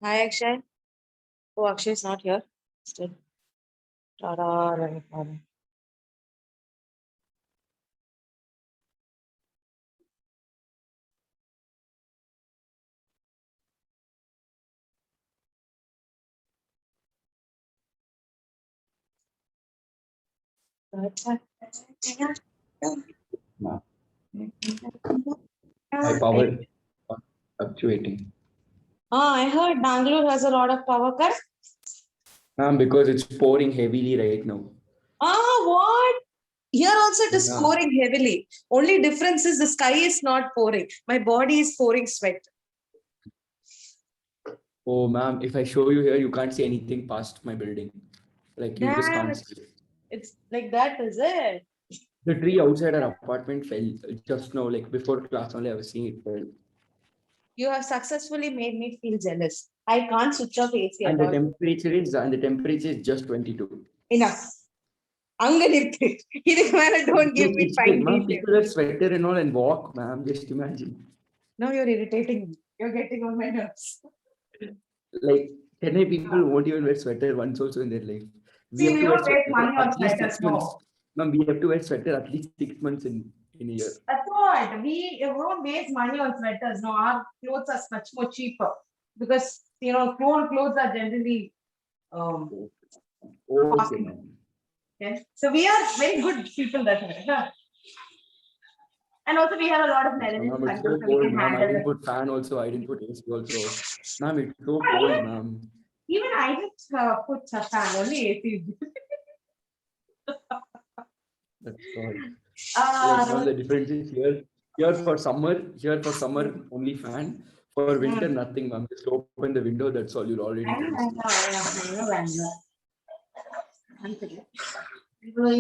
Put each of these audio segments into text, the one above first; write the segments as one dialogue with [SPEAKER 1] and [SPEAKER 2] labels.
[SPEAKER 1] Hi, Akshay. Oh, Akshay is not here. Still. Ta-da.
[SPEAKER 2] No. High power fluctuating.
[SPEAKER 1] I heard Bangalore has a lot of power cuts.
[SPEAKER 2] Because it's pouring heavily right now.
[SPEAKER 1] What? Here also it is
[SPEAKER 2] Yeah.
[SPEAKER 1] pouring heavily. Only difference is the sky is not pouring. My body is pouring sweat.
[SPEAKER 2] Oh, ma'am, if I show you here, you can't see anything past my building. Like you just
[SPEAKER 1] Damn,
[SPEAKER 2] can't see it.
[SPEAKER 1] it's like that, is it?
[SPEAKER 2] The tree outside our apartment fell just now, like before class only I was seeing it fell.
[SPEAKER 1] You have successfully made me feel jealous. I can't switch off AC
[SPEAKER 2] And
[SPEAKER 1] at
[SPEAKER 2] the
[SPEAKER 1] all.
[SPEAKER 2] temperature is just 22.
[SPEAKER 1] Enough. அங்க நிறுத்து இதுக்கு மேல don't give me
[SPEAKER 2] It's
[SPEAKER 1] fine
[SPEAKER 2] like, ma'am,
[SPEAKER 1] details.
[SPEAKER 2] people wear sweater and all and walk, ma'am. Just imagine.
[SPEAKER 1] Now you're irritating me. You're getting on my nerves.
[SPEAKER 2] Like, Chennai people won't even wear sweater once also in their life. We
[SPEAKER 1] See,
[SPEAKER 2] have
[SPEAKER 1] we
[SPEAKER 2] to wear
[SPEAKER 1] don't waste
[SPEAKER 2] sweater
[SPEAKER 1] money on
[SPEAKER 2] at least
[SPEAKER 1] sweaters,
[SPEAKER 2] 6 months.
[SPEAKER 1] no.
[SPEAKER 2] Ma'am, we have to wear sweater at least 6 months in a year.
[SPEAKER 1] That's what. We don't waste money on sweaters. No, our clothes are much more cheaper because clothes are generally
[SPEAKER 2] Okay,
[SPEAKER 1] costly.
[SPEAKER 2] ma'am.
[SPEAKER 1] Okay? So we are very good people that way. Huh? And also we have a lot of melanin
[SPEAKER 2] Ma'am, it's
[SPEAKER 1] control,
[SPEAKER 2] so
[SPEAKER 1] so we
[SPEAKER 2] cold,
[SPEAKER 1] can
[SPEAKER 2] ma'am. I
[SPEAKER 1] handle
[SPEAKER 2] didn't
[SPEAKER 1] it.
[SPEAKER 2] put fan also. I didn't put AC also. Ma'am, it's so cold, ma'am.
[SPEAKER 1] Even I just put a fan, only AC.
[SPEAKER 2] That's all. Like, ma'am,
[SPEAKER 1] Rohit.
[SPEAKER 2] the difference is here for summer, only fan. For winter, nothing, ma'am. Just open the window, that's all. You'll already
[SPEAKER 1] I
[SPEAKER 2] fall
[SPEAKER 1] know,
[SPEAKER 2] asleep.
[SPEAKER 1] Bangalore.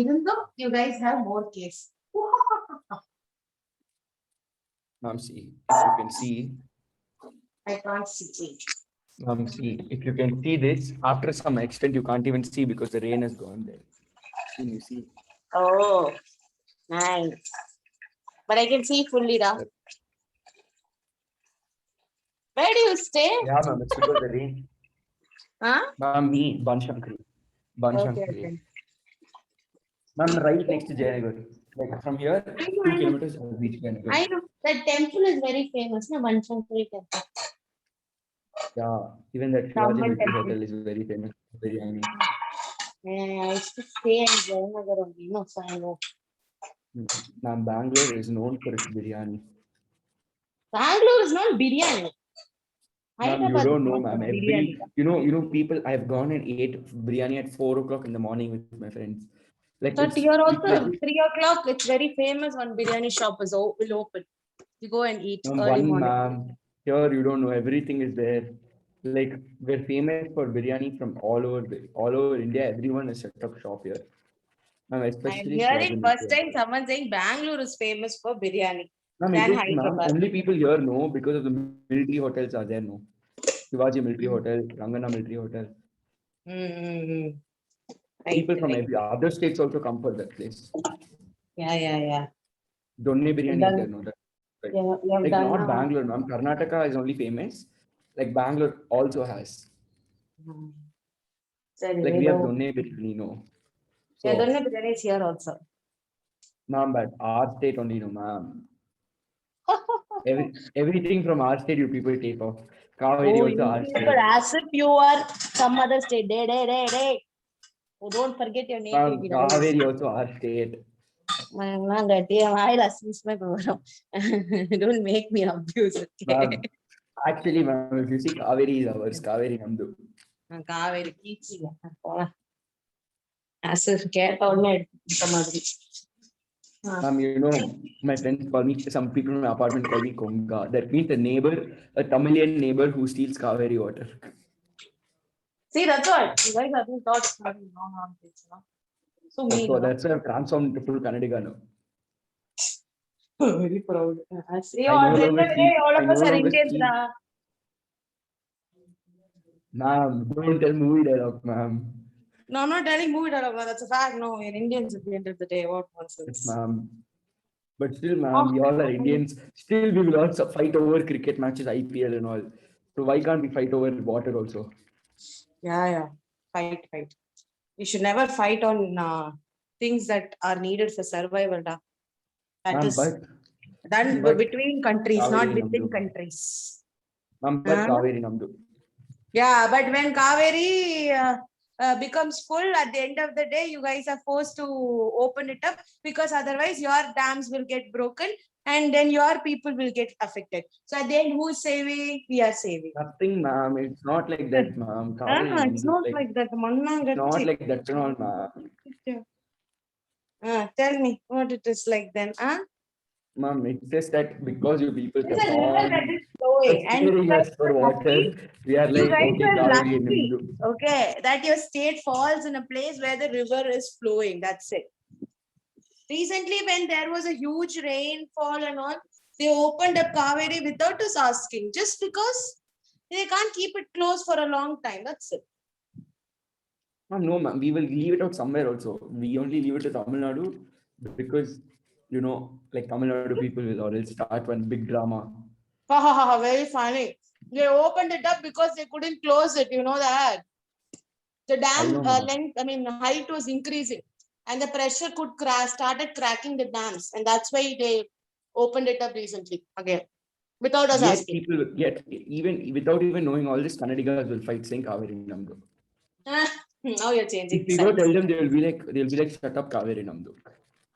[SPEAKER 1] Even though you guys have more case.
[SPEAKER 2] Ma'am, see, if you can see,
[SPEAKER 1] I can't see.
[SPEAKER 2] see, if you can see this, after some extent, you can't even see because the rain has gone there. Can you see?
[SPEAKER 1] Oh, nice. But I can see fully now. Where do you stay?
[SPEAKER 2] Yeah, ma'am, it's because the rain.
[SPEAKER 1] Huh?
[SPEAKER 2] Ma'am, me, Banshankari.
[SPEAKER 1] Okay.
[SPEAKER 2] Ma'am, right next to Jayanagar. Like from here, 2 kilometers, I'll reach Jayanagar.
[SPEAKER 1] I know. That temple is very famous, na Banchankari temple.
[SPEAKER 2] Yeah, even that Shivaji
[SPEAKER 1] Brahman
[SPEAKER 2] Military
[SPEAKER 1] temple.
[SPEAKER 2] Hotel is very famous. Biryani.
[SPEAKER 1] I used to stay in Jayanagar only, no, so I know.
[SPEAKER 2] Ma'am, Bangalore is known for its biryani.
[SPEAKER 1] Bangalore is not biryani.
[SPEAKER 2] Ma'am, you
[SPEAKER 1] Hyderabad is
[SPEAKER 2] don't know,
[SPEAKER 1] known for
[SPEAKER 2] ma'am.
[SPEAKER 1] biryani.
[SPEAKER 2] People. I've gone and ate biryani at 4 o'clock in the morning with my friends. Like
[SPEAKER 1] But
[SPEAKER 2] it's
[SPEAKER 1] here also,
[SPEAKER 2] like
[SPEAKER 1] 3 o'clock, it's very famous. One biryani shop will open. You go and eat
[SPEAKER 2] ma'am,
[SPEAKER 1] early
[SPEAKER 2] one
[SPEAKER 1] morning.
[SPEAKER 2] ma'am. Here you don't know. Everything is there. Like we're famous for biryani from all over India. Everyone has set up shop here. Ma'am,
[SPEAKER 1] I'm
[SPEAKER 2] especially
[SPEAKER 1] hearing
[SPEAKER 2] Shivaji
[SPEAKER 1] first
[SPEAKER 2] Military
[SPEAKER 1] time
[SPEAKER 2] Hotel.
[SPEAKER 1] someone saying Bangalore is famous for biryani
[SPEAKER 2] Ma'am, it
[SPEAKER 1] than
[SPEAKER 2] is, ma'am.
[SPEAKER 1] Hyderabad.
[SPEAKER 2] Only people here know because of the military hotels are there. No, Shivaji Military Hotel, Rangana Military Hotel.
[SPEAKER 1] Mm-hmm.
[SPEAKER 2] People
[SPEAKER 1] Right,
[SPEAKER 2] from
[SPEAKER 1] right.
[SPEAKER 2] every other states also come for that place.
[SPEAKER 1] Yeah.
[SPEAKER 2] Donne
[SPEAKER 1] You've
[SPEAKER 2] biryani is there,
[SPEAKER 1] done,
[SPEAKER 2] no? That, right.
[SPEAKER 1] you have
[SPEAKER 2] Like
[SPEAKER 1] done.
[SPEAKER 2] not Bangalore, ma'am. Karnataka is only famous. Like Bangalore also has.
[SPEAKER 1] Sorry,
[SPEAKER 2] Like
[SPEAKER 1] we
[SPEAKER 2] we have
[SPEAKER 1] don't.
[SPEAKER 2] Donne biryani, no.
[SPEAKER 1] Yeah,
[SPEAKER 2] So,
[SPEAKER 1] Donna biryani is here also.
[SPEAKER 2] ma'am, but our state only, no, ma'am. Everything from our state, you people take off. Kaveri
[SPEAKER 1] Oh,
[SPEAKER 2] also
[SPEAKER 1] you
[SPEAKER 2] our
[SPEAKER 1] people,
[SPEAKER 2] state.
[SPEAKER 1] as if you are some other state. Day. Oh, don't forget your native.
[SPEAKER 2] Kaveri also our state.
[SPEAKER 1] I listen my program. Don't make me abuse. Okay?
[SPEAKER 2] Ma'am, actually, ma'am, if you see Kaveri is ours. Kaveri Namdu.
[SPEAKER 1] Kaveri Kichi. As if cat or net.
[SPEAKER 2] Ma'am, you know, my friends call me, some people in my apartment call me Konga. That means a Tamilian neighbor who steals Kaveri water.
[SPEAKER 1] See, that's what. You guys have been taught wrong things, no? So mean,
[SPEAKER 2] That's why I've transformed to full Kannadiga now.
[SPEAKER 1] Very proud. See,
[SPEAKER 2] I no longer speak.
[SPEAKER 1] all
[SPEAKER 2] I
[SPEAKER 1] of
[SPEAKER 2] no
[SPEAKER 1] us are
[SPEAKER 2] longer
[SPEAKER 1] Indians,
[SPEAKER 2] speak.
[SPEAKER 1] na.
[SPEAKER 2] Ma'am, don't tell movie dialogue, ma'am.
[SPEAKER 1] No, I'm not telling movie dialogue. That's a fact. No, we're Indians at the end of the day. What
[SPEAKER 2] Yes,
[SPEAKER 1] nonsense.
[SPEAKER 2] ma'am. But still, ma'am, we all are Indians. Still, we will also fight over cricket matches, IPL and all. So why can't we fight over water also?
[SPEAKER 3] Yeah. Fight. You should never fight on things that are needed for survival. Da. That
[SPEAKER 2] Ma'am,
[SPEAKER 3] is done
[SPEAKER 2] but
[SPEAKER 3] between countries, not
[SPEAKER 2] Kaveri
[SPEAKER 3] within
[SPEAKER 2] Namdu.
[SPEAKER 3] countries.
[SPEAKER 2] Ma'am, but
[SPEAKER 3] Huh?
[SPEAKER 2] Kaveri Namdu.
[SPEAKER 3] Yeah, but when Kaveri becomes full, at the end of the day, you guys are forced to open it up because otherwise your dams will get broken and then your people will get affected. So at the end, who's saving? We are saving.
[SPEAKER 2] Nothing, ma'am. It's not like that, ma'am. Kaveri
[SPEAKER 3] It's
[SPEAKER 2] Namdu.
[SPEAKER 3] not
[SPEAKER 2] Like,
[SPEAKER 3] like that.
[SPEAKER 2] it's not like that at all, ma'am.
[SPEAKER 3] Tell me what it is like then.
[SPEAKER 2] Ma'am, it's just that because you people
[SPEAKER 3] It's
[SPEAKER 2] kept
[SPEAKER 3] a river that
[SPEAKER 2] on
[SPEAKER 3] is flowing and you
[SPEAKER 2] scaring
[SPEAKER 3] guys
[SPEAKER 2] us for
[SPEAKER 3] were lucky.
[SPEAKER 2] water, we are
[SPEAKER 3] You
[SPEAKER 2] like,
[SPEAKER 3] guys
[SPEAKER 2] okay,
[SPEAKER 3] were
[SPEAKER 2] Kaveri
[SPEAKER 3] lucky,
[SPEAKER 2] Namdu.
[SPEAKER 3] okay, that your state falls in a place where the river is flowing. That's it. Recently, when there was a huge rainfall and all, they opened up Kaveri without us asking, just because they can't keep it closed for a long time. That's it.
[SPEAKER 2] Ma'am, no, ma'am. We will leave it out somewhere also. We only leave it to Tamil Nadu because, like Tamil Nadu people will or else start one big drama.
[SPEAKER 3] Very funny. They opened it up because they couldn't close it. You know that the
[SPEAKER 2] I
[SPEAKER 3] dam
[SPEAKER 2] know, ma'am.
[SPEAKER 3] length, height was increasing, and the pressure could started cracking the dams, and that's why they opened it up recently again without us
[SPEAKER 2] Yet
[SPEAKER 3] asking.
[SPEAKER 2] people, yet even without even knowing all this, Kannadigas will fight saying Kaveri Namdu.
[SPEAKER 3] Now you're changing
[SPEAKER 2] If we go
[SPEAKER 3] sides.
[SPEAKER 2] tell them, they'll be like, shut up, Kaveri Namdu.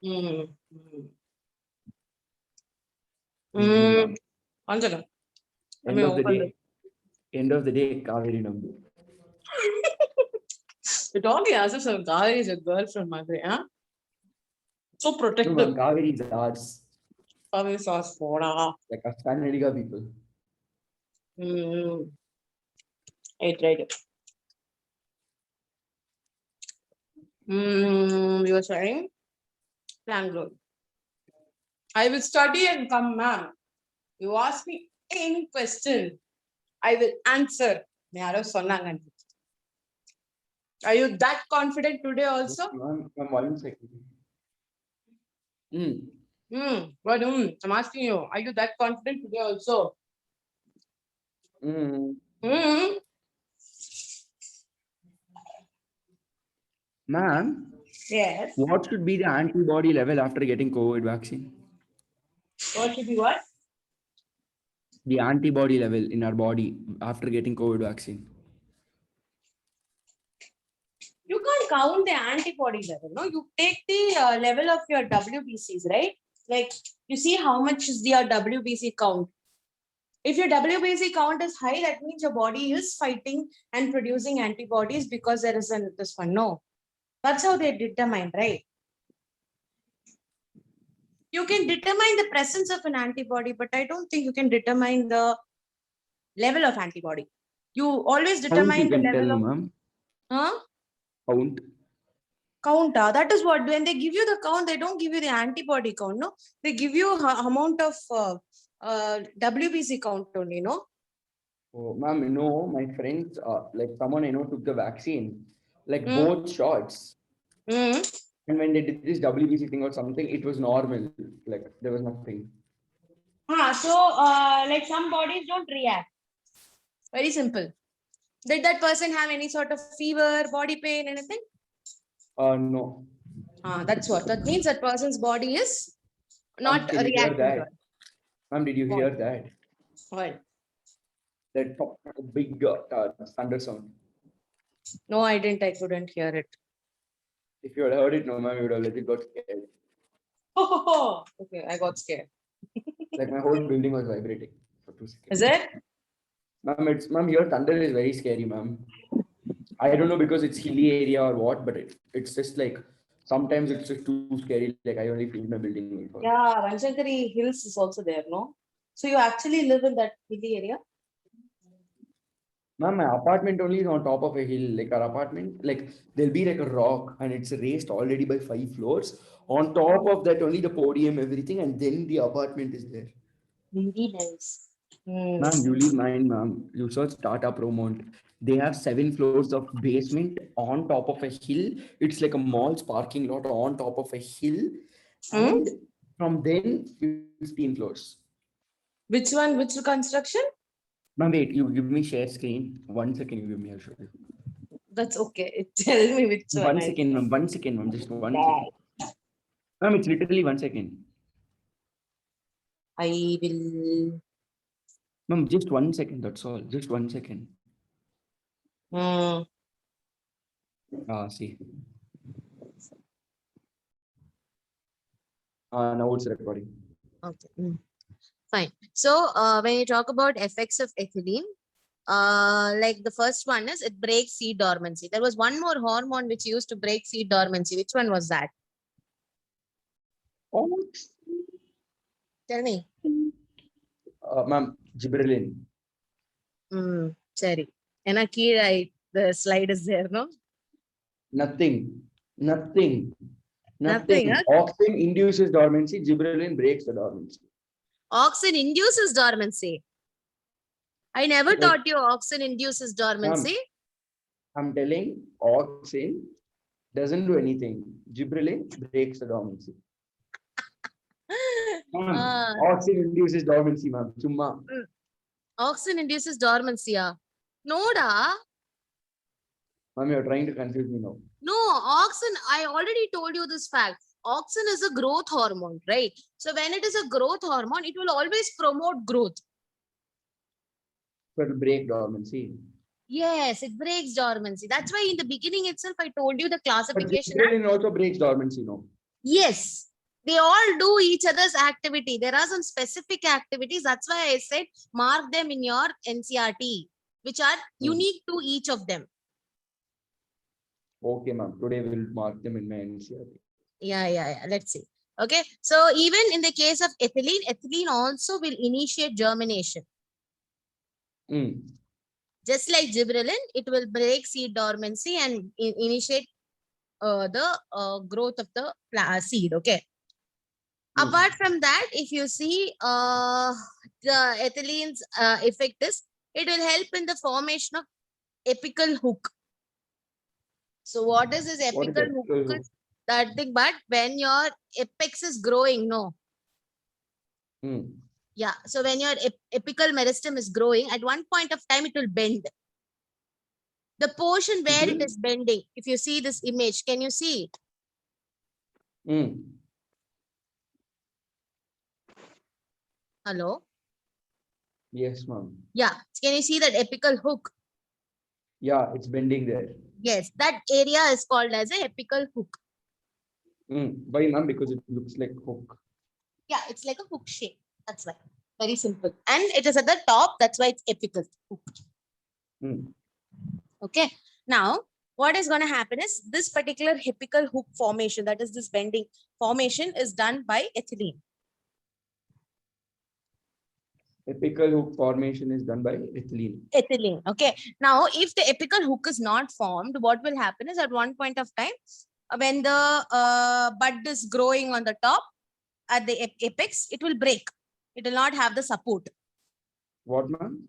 [SPEAKER 3] Mm.
[SPEAKER 2] Ma'am.
[SPEAKER 3] One second. Let
[SPEAKER 2] End
[SPEAKER 3] me
[SPEAKER 2] of the
[SPEAKER 3] open
[SPEAKER 2] day, Kaveri Namdu.
[SPEAKER 3] You're talking as if Kaveri is a girl from Madurai, huh? So
[SPEAKER 2] No,
[SPEAKER 3] protective.
[SPEAKER 2] ma'am, Kaveri is ours.
[SPEAKER 3] Kaveri sauce, soda.
[SPEAKER 2] Like us Kannadiga people.
[SPEAKER 3] Right. You were saying? Bangalore. I will study and come, ma'am. You ask me any question, I will answer. Are you that confident today also?
[SPEAKER 2] Ma'am, 1 second.
[SPEAKER 3] But I'm asking you, are you that confident today also?
[SPEAKER 2] Ma'am,
[SPEAKER 3] Yes.
[SPEAKER 2] what should be the antibody level after getting COVID vaccine?
[SPEAKER 3] What should be what?
[SPEAKER 2] The antibody level in our body after getting COVID vaccine.
[SPEAKER 3] You can't count the antibody level, no? You take the level of your WBCs, right? Like you see how much is your WBC count. If your WBC count is high, that means your body is fighting and producing antibodies because there is this one. No, that's how they determine, right? You can determine the presence of an antibody, but I don't think you can determine the level of antibody. You always determine the level of.
[SPEAKER 2] Ma'am.
[SPEAKER 3] Huh?
[SPEAKER 2] Count.
[SPEAKER 3] Count. That is what, when they give you the count, they don't give you the antibody count, no? They give you amount of WBC count only, no?
[SPEAKER 2] Oh, ma'am, my friends, like someone I know took the vaccine, like both shots. And when they did this WBC thing or something, it was normal. Like there was nothing.
[SPEAKER 3] Like some bodies don't react. Very simple. Did that person have any sort of fever, body pain, anything?
[SPEAKER 2] No.
[SPEAKER 3] That's what. That means that person's body is not
[SPEAKER 2] Did you hear
[SPEAKER 3] reacting.
[SPEAKER 2] that? Ma'am, did you hear that?
[SPEAKER 3] What?
[SPEAKER 2] That big thunder sound.
[SPEAKER 3] No, I didn't. I couldn't hear it.
[SPEAKER 2] If you had heard it, no, ma'am, you would have got scared.
[SPEAKER 3] Oh, okay. I got scared.
[SPEAKER 2] Like my whole building was vibrating for 2 seconds.
[SPEAKER 3] Is it?
[SPEAKER 2] Ma'am, your thunder is very scary, ma'am. I don't know because it's hilly area or what, but it's just like sometimes it's just too scary. Like I only feel my building.
[SPEAKER 3] Yeah, Vanshankari Hills is also there, no? So you actually live in that hilly area?
[SPEAKER 2] Ma'am, my apartment only is on top of a hill. Like our apartment, like there'll be like a rock and it's raised already by 5 floors. On top of that, only the podium, everything, and then the apartment is there.
[SPEAKER 3] Very nice.
[SPEAKER 2] Ma'am, you leave mine, ma'am. You search Tata Promont. They have 7 floors of basement on top of a hill. It's like a mall's parking lot on top of a hill. And from then, 15 floors.
[SPEAKER 3] Which one? Which construction?
[SPEAKER 2] Ma'am, wait, you give me share screen. 1 second, you give me a show.
[SPEAKER 3] That's okay. Tell me which one.
[SPEAKER 2] 1 second, ma'am. 1 second, ma'am. Just 1 second. Ma'am, it's literally 1 second.
[SPEAKER 3] I will.
[SPEAKER 2] Ma'am, just 1 second. That's all. Just 1 second.
[SPEAKER 3] Hmm.
[SPEAKER 2] See. Now it's recording.
[SPEAKER 3] Okay. Fine. So when you talk about effects of ethylene, like the first one is it breaks seed dormancy. There was one more hormone which used to break seed dormancy. Which one was that?
[SPEAKER 2] Oh,
[SPEAKER 3] Tell me.
[SPEAKER 2] ma'am, gibberellin.
[SPEAKER 3] Sorry. And the slide is there, no?
[SPEAKER 2] Nothing.
[SPEAKER 3] Nothing, huh?
[SPEAKER 2] Auxin induces dormancy. Gibberellin breaks the dormancy.
[SPEAKER 3] Auxin induces dormancy. I never
[SPEAKER 2] Like-
[SPEAKER 3] taught you auxin induces dormancy.
[SPEAKER 2] I'm telling auxin doesn't do anything. Gibberellin breaks the dormancy. Ma'am,
[SPEAKER 3] Ah.
[SPEAKER 2] auxin induces dormancy, ma'am. Chumma.
[SPEAKER 3] Auxin induces dormancy. No, da.
[SPEAKER 2] Ma'am, you're trying to confuse me now.
[SPEAKER 3] No, auxin, I already told you this fact. Auxin is a growth hormone, right? So when it is a growth hormone, it will always promote growth.
[SPEAKER 2] So it'll break dormancy.
[SPEAKER 3] Yes, it breaks dormancy. That's why in the beginning itself, I told you the
[SPEAKER 2] But
[SPEAKER 3] classification.
[SPEAKER 2] gibberellin also breaks dormancy, no?
[SPEAKER 3] Yes, they all do each other's activity. There are some specific activities. That's why I said mark them in your NCRT, which are unique to each of them.
[SPEAKER 2] Okay, ma'am. Today we'll mark them in my NCRT.
[SPEAKER 3] Yeah. Let's see. Okay. So even in the case of ethylene, ethylene also will initiate germination. Just like gibberellin, it will break seed dormancy and initiate the growth of the seed. Okay. Apart from that, if you see the ethylene's effect is, it will help in the formation of apical hook. So what is this
[SPEAKER 2] What is
[SPEAKER 3] apical
[SPEAKER 2] apical
[SPEAKER 3] hook?
[SPEAKER 2] hook?
[SPEAKER 3] Is that thing, but when your apex is growing, no. Yeah. So when your apical meristem is growing, at one point of time, it will bend. The portion where it is bending, if you see this image, can you see it? Hello?
[SPEAKER 2] Yes, ma'am.
[SPEAKER 3] Yeah. Can you see that apical hook?
[SPEAKER 2] Yeah, it's bending there.
[SPEAKER 3] Yes, that area is called as a apical hook.
[SPEAKER 2] Why, ma'am? Because it looks like hook.
[SPEAKER 3] Yeah, it's like a hook shape. That's why. Very simple. And it is at the top. That's why it's apical hook. Okay. Now, what is going to happen is this particular apical hook formation, that is this bending formation, is done by ethylene.
[SPEAKER 2] Apical hook formation is done by ethylene.
[SPEAKER 3] Ethylene. Okay. Now, if the apical hook is not formed, what will happen is at one point of time, when the bud is growing on the top at the apex, it will break. It will not have the support.
[SPEAKER 2] What, ma'am?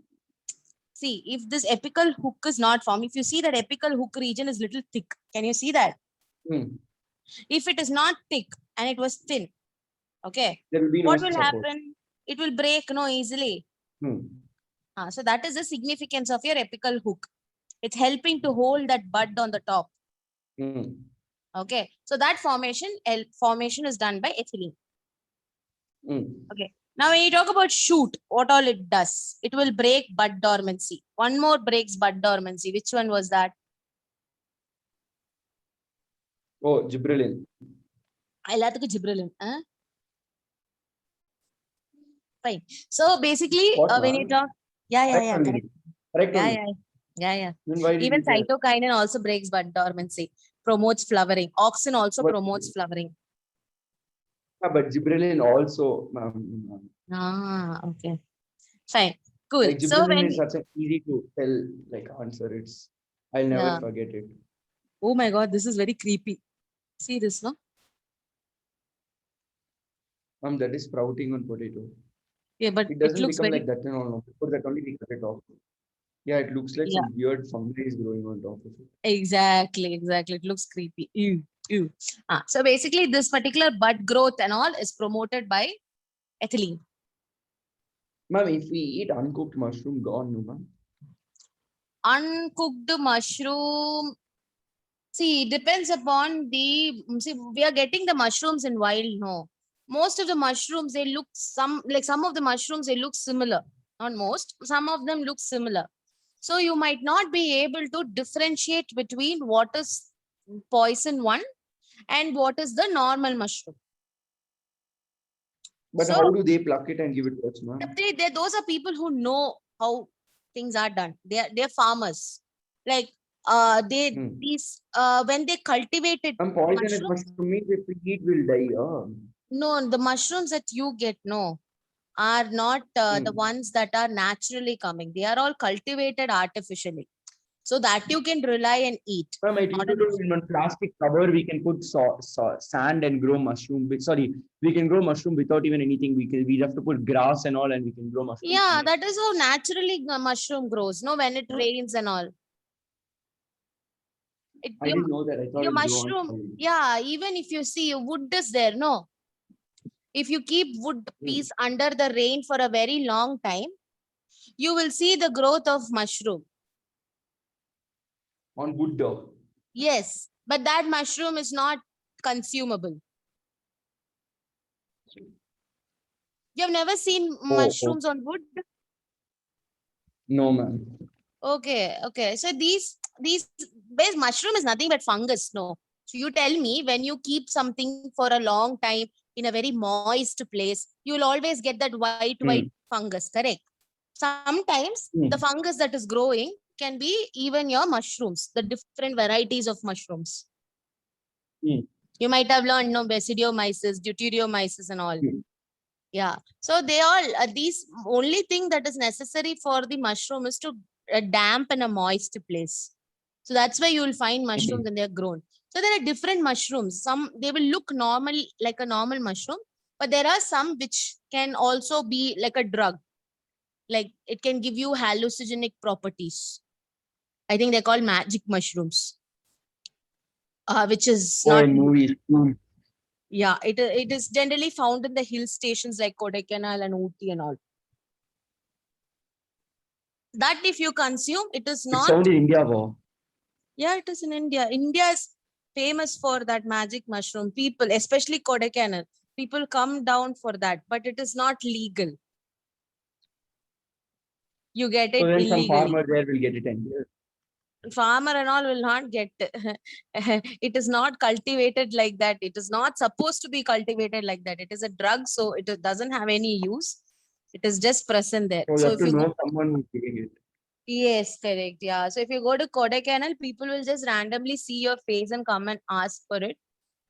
[SPEAKER 3] See, if this apical hook is not formed, if you see that apical hook region is little thick, can you see that? If it is not thick and it was thin, okay,
[SPEAKER 2] there will be no
[SPEAKER 3] what will
[SPEAKER 2] support.
[SPEAKER 3] happen? It will break easily. So that is the significance of your apical hook. It's helping to hold that bud on the top. Okay, so that formation is done by ethylene. Okay. Now, when you talk about shoot, what all it does, it will break bud dormancy. One more breaks bud dormancy. Which one was that?
[SPEAKER 2] Oh, gibberellin.
[SPEAKER 3] Gibberellin. Fine. So basically, when you talk, correct. Yeah. Even cytokinin also breaks bud dormancy, promotes flowering. Auxin also promotes flowering.
[SPEAKER 2] But gibberellin also,
[SPEAKER 3] Okay. Fine. Cool.
[SPEAKER 2] Like,
[SPEAKER 3] so when
[SPEAKER 2] is such an easy to tell answer. I'll never forget it.
[SPEAKER 3] Oh my God, this is very creepy. See this, no?
[SPEAKER 2] That is sprouting on potato.
[SPEAKER 3] Yeah, but
[SPEAKER 2] it doesn't
[SPEAKER 3] looks
[SPEAKER 2] become
[SPEAKER 3] very...
[SPEAKER 2] like that. No. Before that only we cut it off. Yeah, it looks like some weird fungi is growing on top of it.
[SPEAKER 3] Exactly. It looks creepy. Ew. So basically, this particular bud growth and all is promoted by ethylene.
[SPEAKER 2] Ma'am, if we eat uncooked mushroom, gone, no, ma'am.
[SPEAKER 3] Uncooked mushroom. See, it depends upon the. See, we are getting the mushrooms in wild. No, most of the mushrooms they look some of the mushrooms they look similar. Not most. Some of them look similar. So you might not be able to differentiate between what is poison one and what is the normal mushroom.
[SPEAKER 2] But
[SPEAKER 3] So
[SPEAKER 2] how do they pluck it and give it to us, ma'am?
[SPEAKER 3] those are people who know how things are done. They're farmers. Like these when they cultivated
[SPEAKER 2] Ma'am, poisonous
[SPEAKER 3] mushrooms.
[SPEAKER 2] mushroom means if we eat, we'll die.
[SPEAKER 3] No, the mushrooms that you get are not the
[SPEAKER 2] Hmm.
[SPEAKER 3] ones that are naturally coming. They are all cultivated artificially, so that you can rely and eat.
[SPEAKER 2] Ma'am, I think in one plastic cover we can put sand and grow mushroom. Sorry, we can grow mushroom without even anything. We have to put grass and all, and we can grow mushroom.
[SPEAKER 3] Yeah, that is how naturally mushroom grows. No, when it rains and all.
[SPEAKER 2] I didn't know that. I thought
[SPEAKER 3] Your
[SPEAKER 2] it grew on
[SPEAKER 3] mushroom,
[SPEAKER 2] tree.
[SPEAKER 3] yeah, even if you see wood is there, no. If you keep wood piece under the rain for a very long time, you will see the growth of mushroom.
[SPEAKER 2] On wood though.
[SPEAKER 3] Yes, but that mushroom is not consumable. You have never seen mushrooms on wood?
[SPEAKER 2] No, ma'am.
[SPEAKER 3] Okay. So these base mushroom is nothing but fungus, no. So you tell me when you keep something for a long time in a very moist place, you will always get that white fungus, correct? Sometimes the fungus that is growing can be even your mushrooms, the different varieties of mushrooms. You might have learned, no, basidiomyces, deuteriomyces and all. Yeah. So they all, these only thing that is necessary for the mushroom is to damp in a moist place. So that's why you will find mushrooms when they're grown. So there are different mushrooms. Some, they will look normal, like a normal mushroom, but there are some which can also be like a drug. Like it can give you hallucinogenic properties. I think they're called magic mushrooms, which is not.
[SPEAKER 2] Movies.
[SPEAKER 3] Yeah, it is generally found in the hill stations like Kodaikanal and Ooty and all. That if you consume, it is not.
[SPEAKER 2] It's found in India, wow.
[SPEAKER 3] Yeah, it is in India. India is famous for that magic mushroom. People, especially Kodaikanal, people come down for that, but it is not legal. You get it
[SPEAKER 2] So then
[SPEAKER 3] illegally.
[SPEAKER 2] some farmer there will get it and
[SPEAKER 3] Farmer and all will not get it is not cultivated like that. It is not supposed to be cultivated like that. It is a drug, so it doesn't have any use. It is just present there.
[SPEAKER 2] So if you know someone who's giving it.
[SPEAKER 3] Yes, correct. Yeah. So if you go to Kodaikanal, people will just randomly see your face and come and ask for it.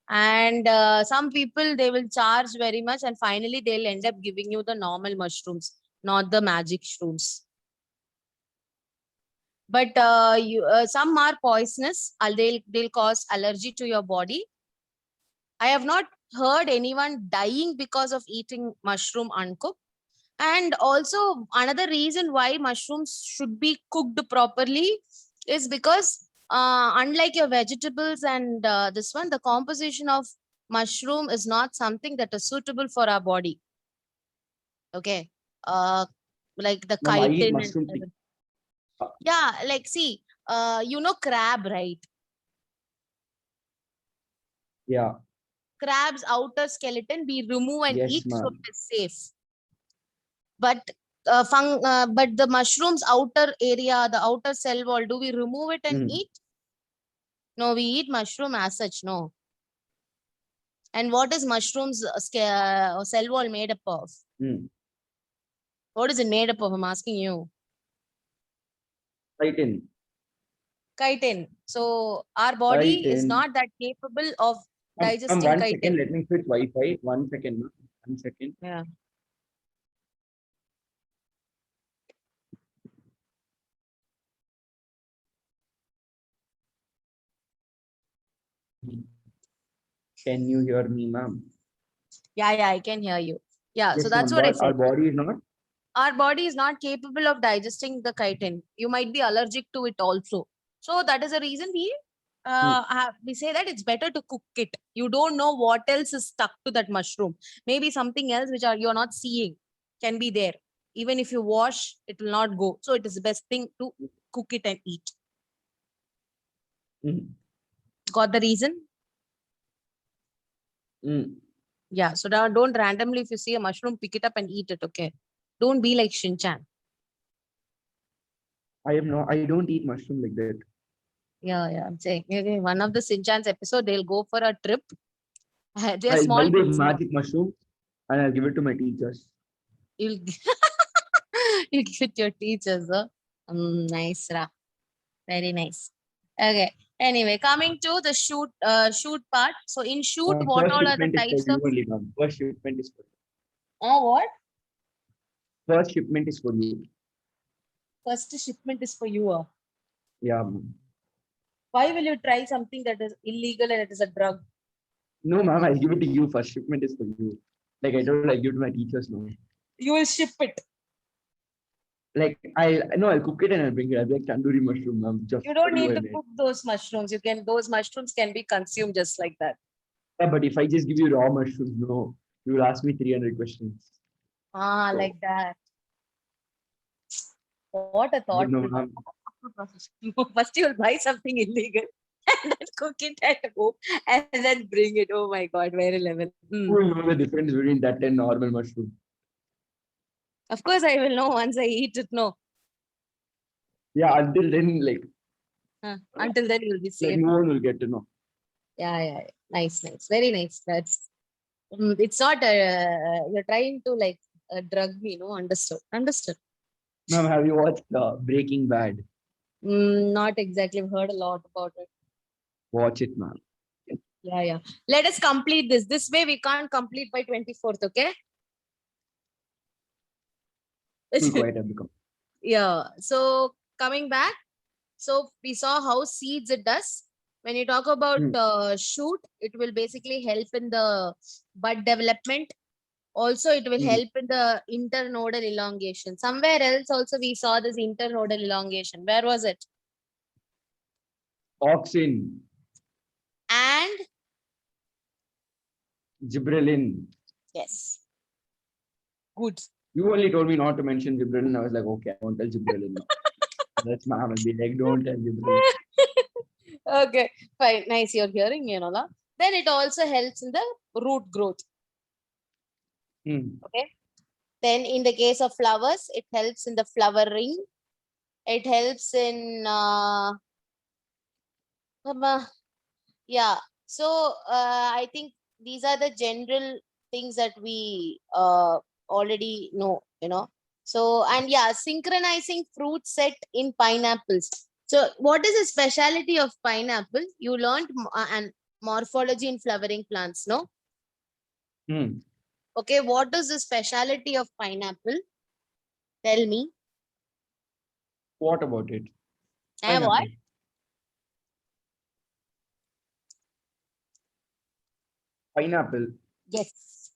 [SPEAKER 3] And some people, they will charge very much, and finally they'll end up giving you the normal mushrooms, not the magic shrooms. But some are poisonous. They'll cause allergy to your body. I have not heard anyone dying because of eating mushroom uncooked. And also another reason why mushrooms should be cooked properly is because unlike your vegetables and this one, the composition of mushroom is not something that is suitable for our body. Okay. Like the chitin. Yeah, like see, you know crab, right?
[SPEAKER 2] Yeah.
[SPEAKER 3] Crab's outer skeleton we remove and eat, so it is safe. But but the mushroom's outer area, the outer cell wall, do we remove it and eat? No, we eat mushroom as such, no. And what is mushroom's cell wall made up of? What is it made up of? I'm asking you.
[SPEAKER 2] Chitin.
[SPEAKER 3] Chitin. So our body is not that capable of digesting
[SPEAKER 2] chitin. 1
[SPEAKER 3] chitin.
[SPEAKER 2] second, let me switch Wi-Fi. 1 second. 1 second.
[SPEAKER 3] Yeah.
[SPEAKER 2] Can you hear me, ma'am?
[SPEAKER 3] Yeah, I can hear you. Yeah,
[SPEAKER 2] yes,
[SPEAKER 3] so that's what I said.
[SPEAKER 2] Our body is not?
[SPEAKER 3] Our body is not capable of digesting the chitin. You might be allergic to it also. So that is the reason we say that it's better to cook it. You don't know what else is stuck to that mushroom. Maybe something else which you're not seeing can be there. Even if you wash, it will not go. So it is the best thing to cook it and eat.
[SPEAKER 2] Mm.
[SPEAKER 3] Got the reason?
[SPEAKER 2] Mm.
[SPEAKER 3] Yeah. So now don't randomly, if you see a mushroom, pick it up and eat it. Okay. Don't be like Shinchan.
[SPEAKER 2] I don't eat mushroom like that.
[SPEAKER 3] Yeah. I'm saying okay, one of the Shinchan's episode, they'll go for a trip. They're
[SPEAKER 2] I'll buy
[SPEAKER 3] small
[SPEAKER 2] the
[SPEAKER 3] kids.
[SPEAKER 2] magic mushroom and I'll give it to my teachers.
[SPEAKER 3] You'll you give it to your teachers. Huh? Nice, Ra. Very nice. Okay. Anyway, coming to the shoot part. So in shoot, what
[SPEAKER 2] First
[SPEAKER 3] all are the
[SPEAKER 2] shipment is for
[SPEAKER 3] types
[SPEAKER 2] you
[SPEAKER 3] of
[SPEAKER 2] only, ma'am. First shipment is for you.
[SPEAKER 3] what?
[SPEAKER 2] First shipment is for you.
[SPEAKER 3] First shipment is for you.
[SPEAKER 2] Yeah, ma'am.
[SPEAKER 3] Why will you try something that is illegal and it is a drug?
[SPEAKER 2] No, ma'am, I'll give it to you. First shipment is for you. Like I told, I give it to my teachers now.
[SPEAKER 3] You will ship it.
[SPEAKER 2] Like I'll cook it and I'll bring it. I'll be like tandoori mushroom, ma'am. Just
[SPEAKER 3] You don't
[SPEAKER 2] for you
[SPEAKER 3] need to
[SPEAKER 2] and it.
[SPEAKER 3] cook those mushrooms. Those mushrooms can be consumed just like that.
[SPEAKER 2] Yeah, but if I just give you raw mushrooms, no, you will ask me 300 questions. So,
[SPEAKER 3] Like that. What a
[SPEAKER 2] but
[SPEAKER 3] thought.
[SPEAKER 2] no, ma'am.
[SPEAKER 3] First you will buy something illegal and then cook it at home and then bring it. Oh my God, very level.
[SPEAKER 2] Who will know the difference between that and normal mushroom?
[SPEAKER 3] Of course, I will know once I eat it. No,
[SPEAKER 2] Yeah, until then, like
[SPEAKER 3] until then you'll be safe.
[SPEAKER 2] no one will get to know.
[SPEAKER 3] Yeah. Nice. Very nice. That's it's not you're trying to like drug me, no? Understood.
[SPEAKER 2] Ma'am, have you watched Breaking Bad?
[SPEAKER 3] Not exactly. I've heard a lot about it.
[SPEAKER 2] Watch it, ma'am.
[SPEAKER 3] Yeah. Let us complete this. This way we can't complete by 24th, okay?
[SPEAKER 2] Will quite have become.
[SPEAKER 3] Yeah. So coming back, so we saw how seeds it does. When you talk about shoot, it will basically help in the bud development. Also, it will help in the internodal elongation. Somewhere else also we saw this internodal elongation. Where was it?
[SPEAKER 2] Auxin,
[SPEAKER 3] And
[SPEAKER 2] gibberellin.
[SPEAKER 3] yes. Good.
[SPEAKER 2] You only told me not to mention gibberellin. I was like, okay, I won't tell gibberellin now. That's ma'am. I'll be like, don't tell gibberellin.
[SPEAKER 3] Okay, fine. Nice. You're hearing, Nola. Then it also helps in the root growth. Okay. Then in the case of flowers, it helps in the flowering. It helps in yeah. So I think these are the general things that we already know, So and yeah, synchronizing fruit set in pineapples. So what is the speciality of pineapple? You learned and morphology in flowering plants, no? Okay, what is the speciality of pineapple? Tell me.
[SPEAKER 2] What about it?
[SPEAKER 3] What?
[SPEAKER 2] Pineapple.
[SPEAKER 3] Yes.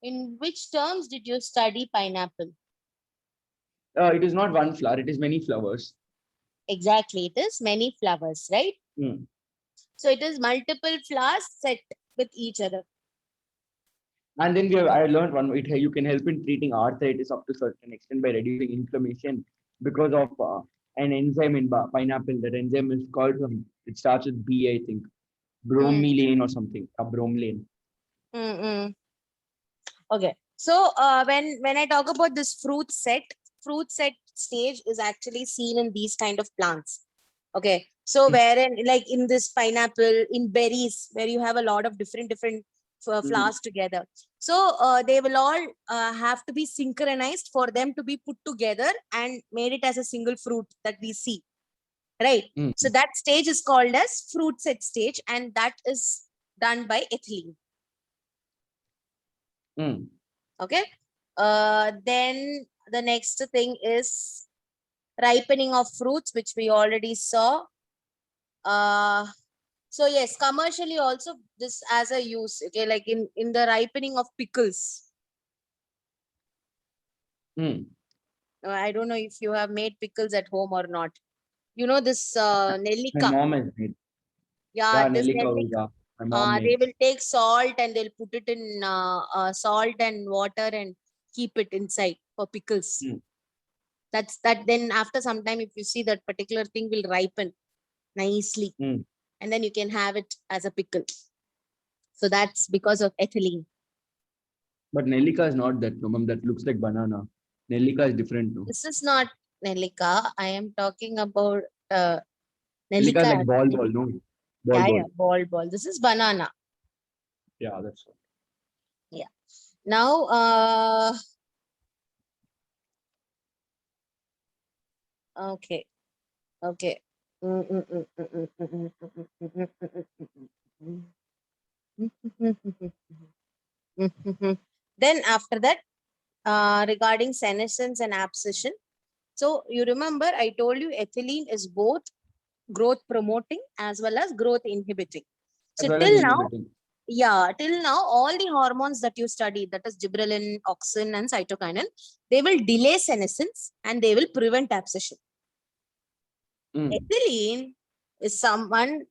[SPEAKER 3] In which terms did you study pineapple?
[SPEAKER 2] It is not one flower, it is many flowers.
[SPEAKER 3] Exactly, it is many flowers, right? So it is multiple flowers set with each other.
[SPEAKER 2] And then I learned one. You can help in treating arthritis up to a certain extent by reducing inflammation because of an enzyme in pineapple. That enzyme is called it starts with B, I think, bromelain or something. Bromelain.
[SPEAKER 3] Okay. So when I talk about this fruit set stage is actually seen in these kind of plants. Okay. So wherein like in this pineapple, in berries, where you have a lot of different flowers together. So they will all have to be synchronized for them to be put together and made it as a single fruit that we see. Right. So that stage is called as fruit set stage, and that is done by ethylene. Okay. Then the next thing is ripening of fruits, which we already saw. So yes, commercially also this as a use, okay, like in the ripening of pickles. I don't know if you have made pickles at home or not. You know this Nellika.
[SPEAKER 2] My mom has made.
[SPEAKER 3] Yeah, this
[SPEAKER 2] Nellika. My mom
[SPEAKER 3] they will take salt and they'll put it in salt and water and keep it inside. for pickles.
[SPEAKER 2] Hmm.
[SPEAKER 3] That's that. Then after some time, if you see that particular thing will ripen nicely,
[SPEAKER 2] Hmm.
[SPEAKER 3] and then you can have it as a pickle. So that's because of ethylene.
[SPEAKER 2] But Nellika is not that, no, ma'am. That looks like banana. Nellika is different, no.
[SPEAKER 3] This is not Nellika. I am talking about
[SPEAKER 2] Nellika is
[SPEAKER 3] Nellika.
[SPEAKER 2] like ball, no. Ball,
[SPEAKER 3] Yeah,
[SPEAKER 2] ball.
[SPEAKER 3] yeah, ball. This is banana.
[SPEAKER 2] Yeah, that's right.
[SPEAKER 3] Now, okay, okay. Then after that, regarding senescence and abscission. So you remember I told you ethylene is both growth promoting as well as growth inhibiting.
[SPEAKER 2] As
[SPEAKER 3] So
[SPEAKER 2] well as
[SPEAKER 3] till now,
[SPEAKER 2] inhibiting.
[SPEAKER 3] yeah, till now, all the hormones that you studied, that is gibberellin, auxin, and cytokinin, they will delay senescence and they will prevent abscission.
[SPEAKER 2] Hmm.
[SPEAKER 3] Ethylene is someone,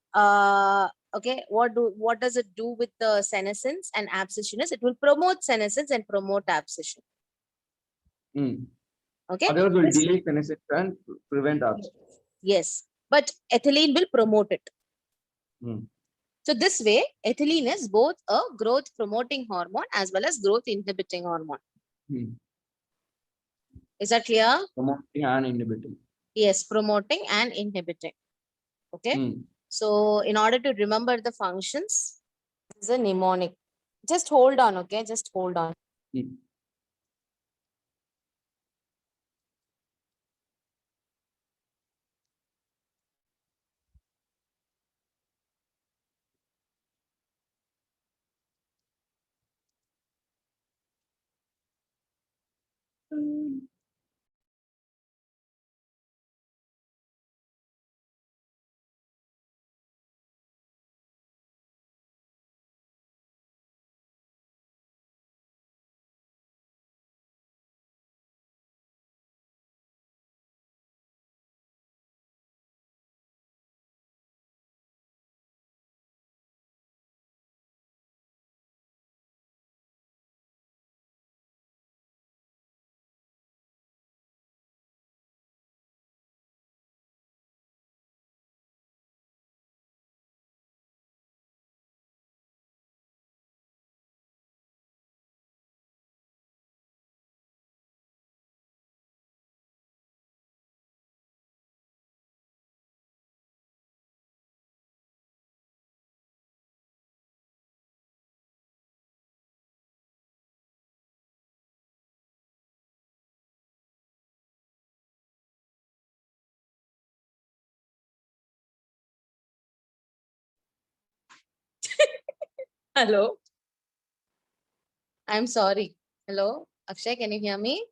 [SPEAKER 3] okay, what does it do with the senescence and abscission? Is it will promote senescence and promote abscission.
[SPEAKER 2] Hmm.
[SPEAKER 3] Okay.
[SPEAKER 2] Others will
[SPEAKER 3] This-
[SPEAKER 2] delay senescence and prevent abscess.
[SPEAKER 3] yes, but ethylene will promote it.
[SPEAKER 2] Hmm.
[SPEAKER 3] So this way, ethylene is both a growth promoting hormone as well as growth inhibiting hormone.
[SPEAKER 2] Hmm.
[SPEAKER 3] Is that clear?
[SPEAKER 2] Promoting and inhibiting.
[SPEAKER 3] Yes, promoting and inhibiting. Okay.
[SPEAKER 2] Hmm.
[SPEAKER 3] So in order to remember the functions, this is a mnemonic. Just hold on, okay? Just hold on.
[SPEAKER 2] Hmm.
[SPEAKER 3] Hello. I'm sorry. Hello. Akshay, can you hear me?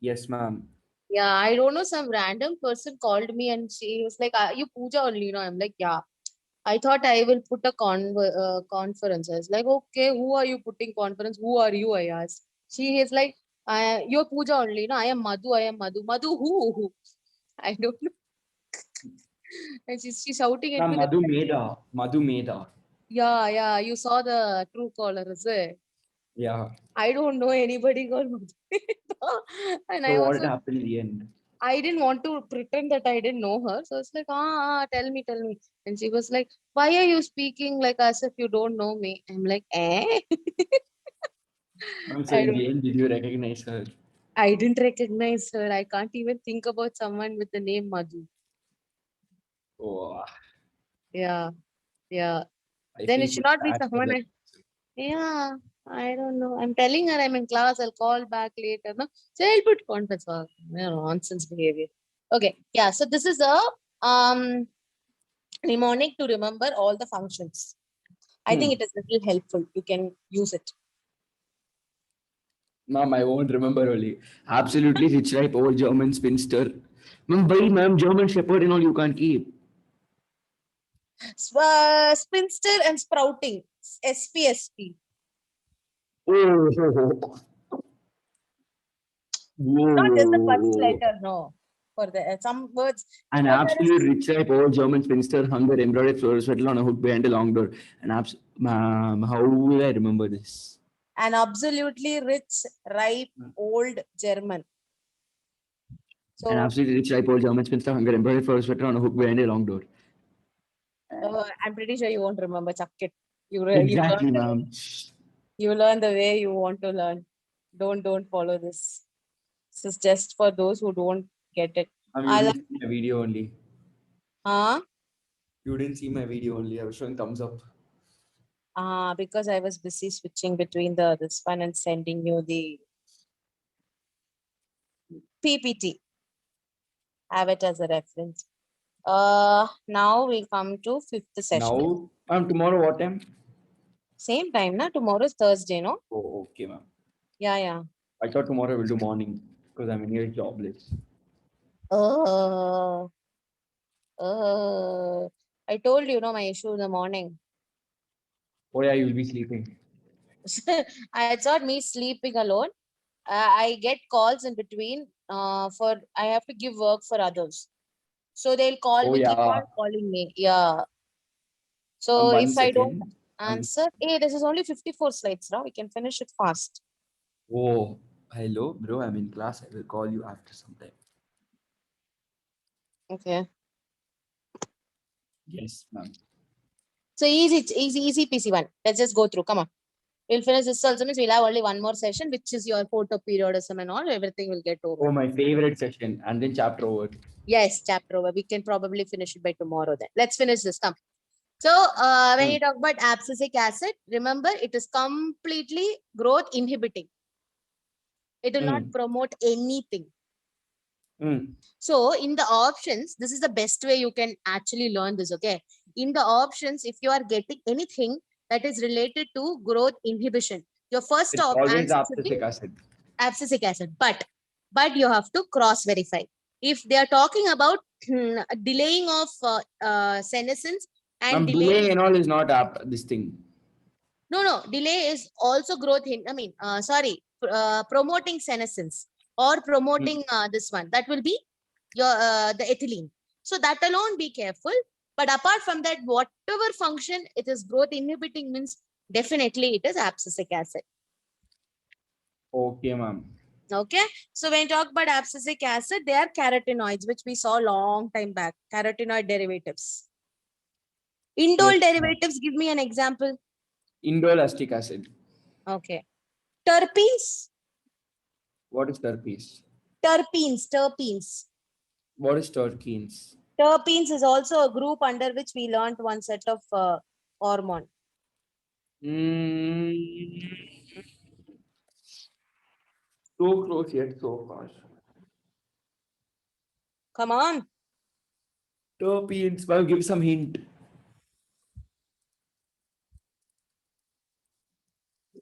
[SPEAKER 2] Yes, ma'am.
[SPEAKER 3] Yeah, I don't know. Some random person called me and she was like, "Are you Pooja only?" You know, I'm like, yeah. I thought I will put a conference. I was like, okay, who are you putting conference? Who are you? I asked. She is like, you're Pooja only. No, I am Madhu. I am Madhu. Madhu who? I don't know. And she's shouting at
[SPEAKER 2] Ma'am,
[SPEAKER 3] me like,
[SPEAKER 2] Madhu Meda. Madhu Meda.
[SPEAKER 3] yeah. You saw the true caller, is it?
[SPEAKER 2] Yeah.
[SPEAKER 3] I don't know anybody called Madhu. And I
[SPEAKER 2] So what
[SPEAKER 3] also
[SPEAKER 2] happened in the end?
[SPEAKER 3] I didn't want to pretend that I didn't know her. So it's like, tell me. And she was like, why are you speaking like as if you don't know me? I'm like, eh?
[SPEAKER 2] I'm
[SPEAKER 3] I
[SPEAKER 2] saying, in
[SPEAKER 3] don't,
[SPEAKER 2] the end, did you recognize her?
[SPEAKER 3] I didn't recognize her. I can't even think about someone with the name Madhu.
[SPEAKER 2] Oh,
[SPEAKER 3] Yeah, yeah.
[SPEAKER 2] I
[SPEAKER 3] Then
[SPEAKER 2] feel
[SPEAKER 3] it should
[SPEAKER 2] so
[SPEAKER 3] not be
[SPEAKER 2] bad for
[SPEAKER 3] someone.
[SPEAKER 2] that.
[SPEAKER 3] Yeah, I don't know. I'm telling her I'm in class. I'll call back later. No, so I'll put conference. Nonsense behavior. Okay, yeah. So this is a mnemonic to remember all the functions. I think it is little helpful. You can use it.
[SPEAKER 2] Ma'am, I won't remember only. Absolutely rich, ripe, old German spinster. Ma'am, why, ma'am, German Shepherd and all you can't keep.
[SPEAKER 3] Spinster and sprouting. SPSP.
[SPEAKER 2] Oh,
[SPEAKER 3] Not just the first
[SPEAKER 2] whoa.
[SPEAKER 3] letter, no. For the some words,
[SPEAKER 2] An
[SPEAKER 3] because there is
[SPEAKER 2] absolute rich, ripe, old German spinster hung her embroidered floral sweater on a hook behind a long door. Ma'am, how will I remember this?
[SPEAKER 3] An absolutely rich, ripe, old German. So
[SPEAKER 2] And absolutely rich, ripe old German spinster hunger embroidered for a sweater on a hook behind a long door.
[SPEAKER 3] I'm pretty sure you won't remember. Chuck it.
[SPEAKER 2] Exactly, ma'am.
[SPEAKER 3] You learn the way you want to learn. Don't follow this. This is just for those who don't get it.
[SPEAKER 2] You
[SPEAKER 3] I
[SPEAKER 2] didn't see my video only.
[SPEAKER 3] Huh?
[SPEAKER 2] You didn't see my video only. I was showing thumbs up.
[SPEAKER 3] Because I was busy switching between this one and sending you the PPT. Have it as a reference. Now we come to fifth session.
[SPEAKER 2] Now, tomorrow what time?
[SPEAKER 3] Same time, na? Tomorrow is Thursday, no?
[SPEAKER 2] Oh, okay, ma'am.
[SPEAKER 3] Yeah.
[SPEAKER 2] I thought tomorrow we'll do morning because I'm anyway jobless.
[SPEAKER 3] I told you, my issue in the morning.
[SPEAKER 2] Oh yeah, you'll be sleeping.
[SPEAKER 3] It's not me sleeping alone. I get calls in between. I have to give work for others. So they'll call me, keep on calling me. Yeah. So if I don't answer, hey, this is only 54 slides now. We can finish it fast.
[SPEAKER 2] Oh, hello, bro. I'm in class. I will call you after some time.
[SPEAKER 3] Okay.
[SPEAKER 2] Yes, ma'am.
[SPEAKER 3] So easy peasy one. Let's just go through. Come on. We'll finish this also means we'll have only one more session, which is your photo periodism and all. Everything will get over.
[SPEAKER 2] Oh, my favorite session. And then chapter over.
[SPEAKER 3] Yes, chapter over. We can probably finish it by tomorrow then. Let's finish this. Come. So when you talk about abscisic acid, remember it is completely growth inhibiting. It will not promote anything. So in the options, this is the best way you can actually learn this. Okay. In the options, if you are getting anything that is related to growth inhibition, your first
[SPEAKER 2] always abscisic acid.
[SPEAKER 3] Abscisic acid, but you have to cross verify. If they are talking about delaying of senescence and
[SPEAKER 2] delay and all is not this thing.
[SPEAKER 3] No, delay is also growth in, promoting senescence or promoting this one. That will be your the ethylene. So that alone, be careful. But apart from that, whatever function it is growth inhibiting means definitely it is abscisic acid.
[SPEAKER 2] Okay, ma'am.
[SPEAKER 3] Okay. So when you talk about abscisic acid, they are carotenoids, which we saw long time back. Carotenoid derivatives. Indole derivatives, give me an example.
[SPEAKER 2] Indole acetic acid.
[SPEAKER 3] Okay. Terpenes.
[SPEAKER 2] What is terpenes?
[SPEAKER 3] Terpenes.
[SPEAKER 2] What is terpenes?
[SPEAKER 3] Terpenes is also a group under which we learned one set of hormone.
[SPEAKER 2] So close yet so far.
[SPEAKER 3] Come on.
[SPEAKER 2] Terpenes. Well, give some hint.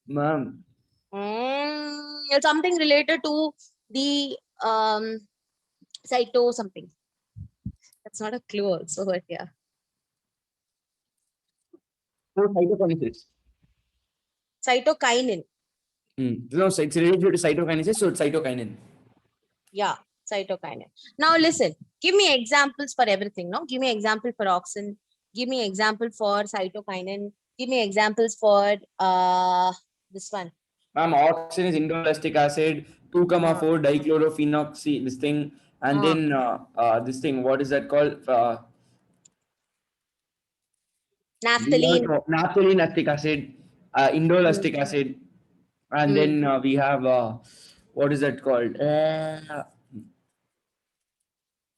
[SPEAKER 2] Ma'am.
[SPEAKER 3] It's something related to the cyto something. That's not a clue also, but yeah.
[SPEAKER 2] For cytokinesis.
[SPEAKER 3] Cytokinin.
[SPEAKER 2] No, it's related to cytokinesis, so it's cytokinin.
[SPEAKER 3] Yeah, cytokinin. Now listen, give me examples for everything. No, give me example for auxin. Give me example for cytokinin. Give me examples for this one.
[SPEAKER 2] Ma'am, auxin is indole acetic acid, 2,4 dichlorophenoxy, this thing, and then this thing, what is that called?
[SPEAKER 3] Naphthalene.
[SPEAKER 2] Naphthalene acetic acid, indole acetic acid, and then we have what is that called?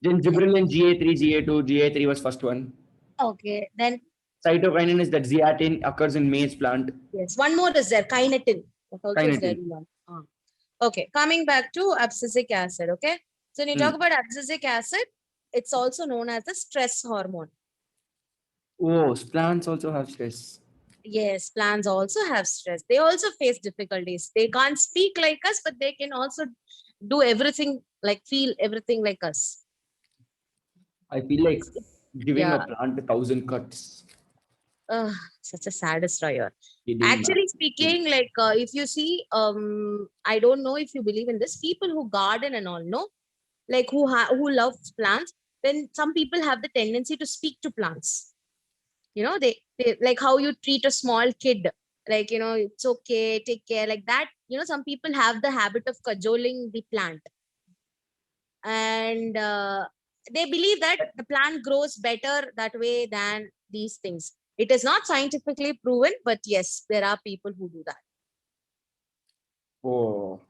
[SPEAKER 2] Then gibberellin GA3, GA2, GA3 was first one.
[SPEAKER 3] Okay, then
[SPEAKER 2] cytokinin is that zeatin occurs in maize plant.
[SPEAKER 3] Yes, one more is there, kinetin. Okay, coming back to abscisic acid. Okay, so when you talk about abscisic acid, it's also known as the stress hormone.
[SPEAKER 2] Oh, plants also have stress.
[SPEAKER 3] Yes, plants also have stress. They also face difficulties. They can't speak like us, but they can also do everything, like feel everything like us.
[SPEAKER 2] I feel like giving a plant 1,000 cuts.
[SPEAKER 3] Such a sad story. Actually speaking, like if you see, I don't know if you believe in this, people who garden and all, no, like who love plants, then some people have the tendency to speak to plants. You know, they like how you treat a small kid. like, it's okay, take care, like that. Some people have the habit of cajoling the plant, and they believe that the plant grows better that way than these things. It is not scientifically proven, but yes, there are people who do that.
[SPEAKER 2] Oh,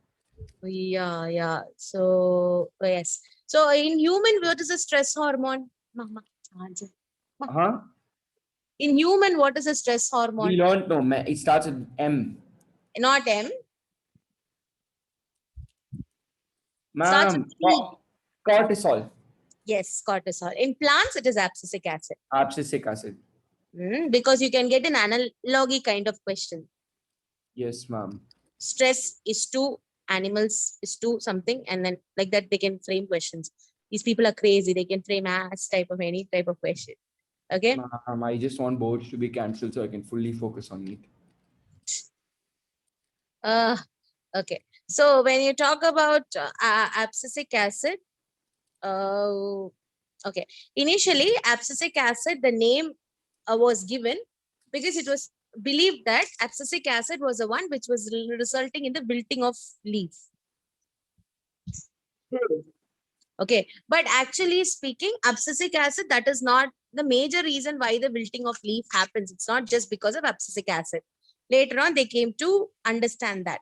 [SPEAKER 3] Yeah. So yes. So in human, what is the stress hormone? Mama, answer.
[SPEAKER 2] huh?
[SPEAKER 3] In human, what is the stress
[SPEAKER 2] We
[SPEAKER 3] hormone?
[SPEAKER 2] learned no. It starts with M.
[SPEAKER 3] Not M. Starts with
[SPEAKER 2] Ma'am,
[SPEAKER 3] C.
[SPEAKER 2] cortisol,
[SPEAKER 3] Yes, cortisol. In plants, it is abscisic acid.
[SPEAKER 2] abscisic acid.
[SPEAKER 3] Because you can get an analogy kind of question.
[SPEAKER 2] Yes, ma'am.
[SPEAKER 3] Stress is to animals is to something, and then like that they can frame questions. These people are crazy. They can frame as type of any type of question. Okay.
[SPEAKER 2] Ma'am, I just want boards to be cancelled so I can fully focus on it.
[SPEAKER 3] Okay. So when you talk about abscisic acid, okay. Initially, abscisic acid, the name was given because it was believed that abscisic acid was the one which was resulting in the wilting of leaf. Okay. But actually speaking, abscisic acid, that is not the major reason why the wilting of leaf happens. It's not just because of abscisic acid. Later on, they came to understand that.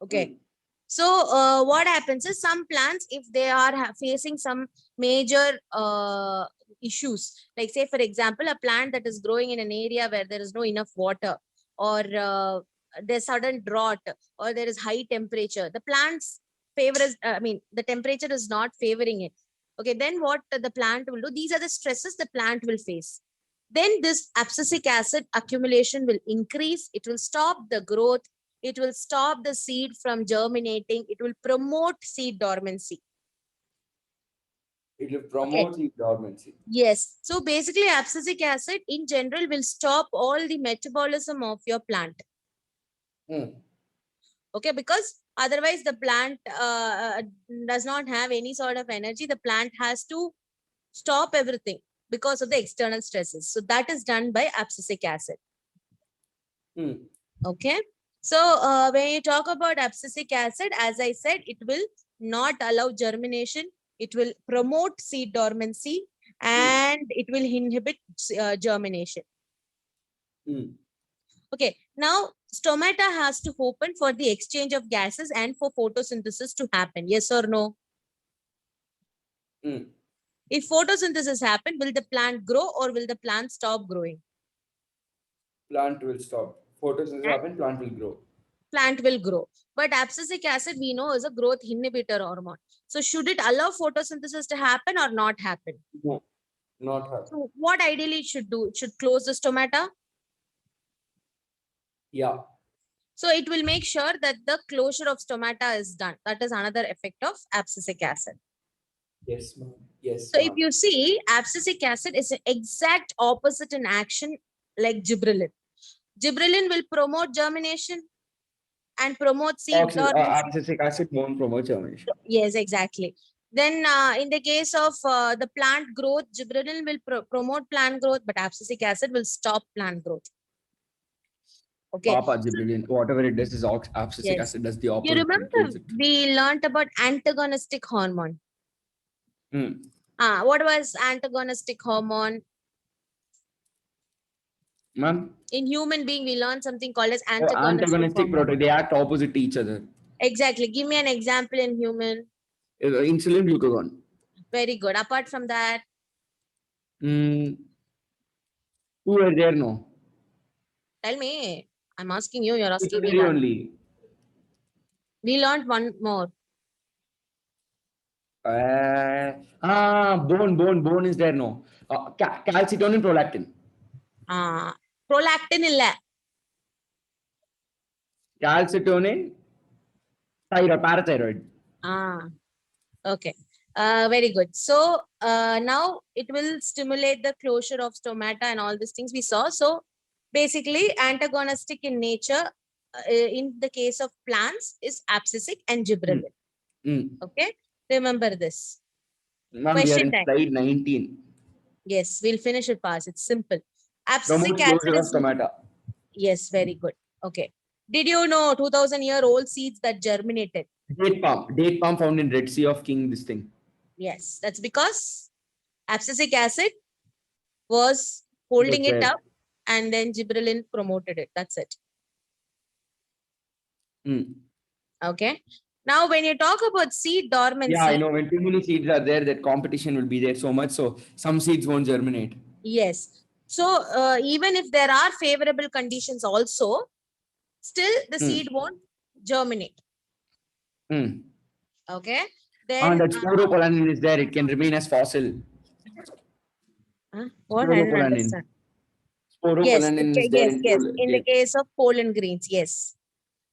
[SPEAKER 3] Okay. So what happens is some plants, if they are facing some major issues, like say, for example, a plant that is growing in an area where there is no enough water, or there's sudden drought, or there is high temperature, the plant's the temperature is not favoring it. Okay, then what the plant will do, these are the stresses the plant will face. Then this abscisic acid accumulation will increase. It will stop the growth. It will stop the seed from germinating. It will promote seed dormancy.
[SPEAKER 2] It will promote the dormancy.
[SPEAKER 3] Yes. So basically, abscisic acid in general will stop all the metabolism of your plant. Okay, because otherwise the plant does not have any sort of energy. The plant has to stop everything because of the external stresses. So that is done by abscisic acid. Okay. So when you talk about abscisic acid, as I said, it will not allow germination. It will promote seed dormancy, and it will inhibit germination. Okay. Now, stomata has to open for the exchange of gases and for photosynthesis to happen. Yes or no? If photosynthesis happen, will the plant grow or will the plant stop growing?
[SPEAKER 2] Plant will stop. Photosynthesis happen, plant will grow.
[SPEAKER 3] Plant will grow. But abscisic acid, we know, is a growth inhibitor hormone. So should it allow photosynthesis to happen or not happen?
[SPEAKER 2] No, not happen.
[SPEAKER 3] So what ideally it should do? It should close the stomata.
[SPEAKER 2] Yeah.
[SPEAKER 3] So it will make sure that the closure of stomata is done. That is another effect of abscisic acid.
[SPEAKER 2] Yes, ma'am. Yes.
[SPEAKER 3] So if you see, abscisic acid is an exact opposite in action like gibberellin. Gibberellin will promote germination and promote seed dormancy.
[SPEAKER 2] Abscisic acid won't promote germination.
[SPEAKER 3] Yes, exactly. Then in the case of the plant growth, gibberellin will promote plant growth, but abscisic acid will stop plant growth. Okay.
[SPEAKER 2] Papa gibberellin, whatever it does is abscisic acid does the opposite.
[SPEAKER 3] You remember we learned about antagonistic hormone. What was antagonistic hormone?
[SPEAKER 2] Ma'am?
[SPEAKER 3] In human being, we learned something called as antagonistic
[SPEAKER 2] protein. They act opposite to each other.
[SPEAKER 3] Exactly. Give me an example in human.
[SPEAKER 2] Insulin, glucagon.
[SPEAKER 3] Very good. Apart from that,
[SPEAKER 2] who are there? No.
[SPEAKER 3] tell me. I'm asking you. You're asking me.
[SPEAKER 2] Only.
[SPEAKER 3] We learned one more.
[SPEAKER 2] Bone is there. No. Calcitonin, prolactin.
[SPEAKER 3] Prolactin illa.
[SPEAKER 2] Calcitonin, thyroid, parathyroid.
[SPEAKER 3] Okay. Very good. So now it will stimulate the closure of stomata and all these things we saw. So basically, antagonistic in nature in the case of plants is abscisic and gibberellin. Okay. Remember this.
[SPEAKER 2] Ma'am, we are in slide 19.
[SPEAKER 3] Yes, we'll finish it fast. It's simple. Abscisic acid is Yes, very good. Okay. Did you know 2000-year-old seeds that germinated?
[SPEAKER 2] Date palm found in Red Sea of King, this thing.
[SPEAKER 3] Yes, that's because abscisic acid was holding
[SPEAKER 2] Was
[SPEAKER 3] it
[SPEAKER 2] there.
[SPEAKER 3] up and then gibberellin promoted it. That's it.
[SPEAKER 2] Mm.
[SPEAKER 3] Okay. Now, when you talk about seed dormancy,
[SPEAKER 2] Yeah, I know when too many seeds are there, that competition will be there so much. So some seeds won't germinate.
[SPEAKER 3] yes. So, even if there are favorable conditions also, still the seed won't germinate.
[SPEAKER 2] Mm.
[SPEAKER 3] Okay.
[SPEAKER 2] And
[SPEAKER 3] Then,
[SPEAKER 2] that sporopolanin is there, it can remain as fossil.
[SPEAKER 3] what? I don't
[SPEAKER 2] Sporopolanin.
[SPEAKER 3] understand. Yes,
[SPEAKER 2] Sporopolanin is there
[SPEAKER 3] yes,
[SPEAKER 2] in
[SPEAKER 3] yes. In the case of pollen grains, yes.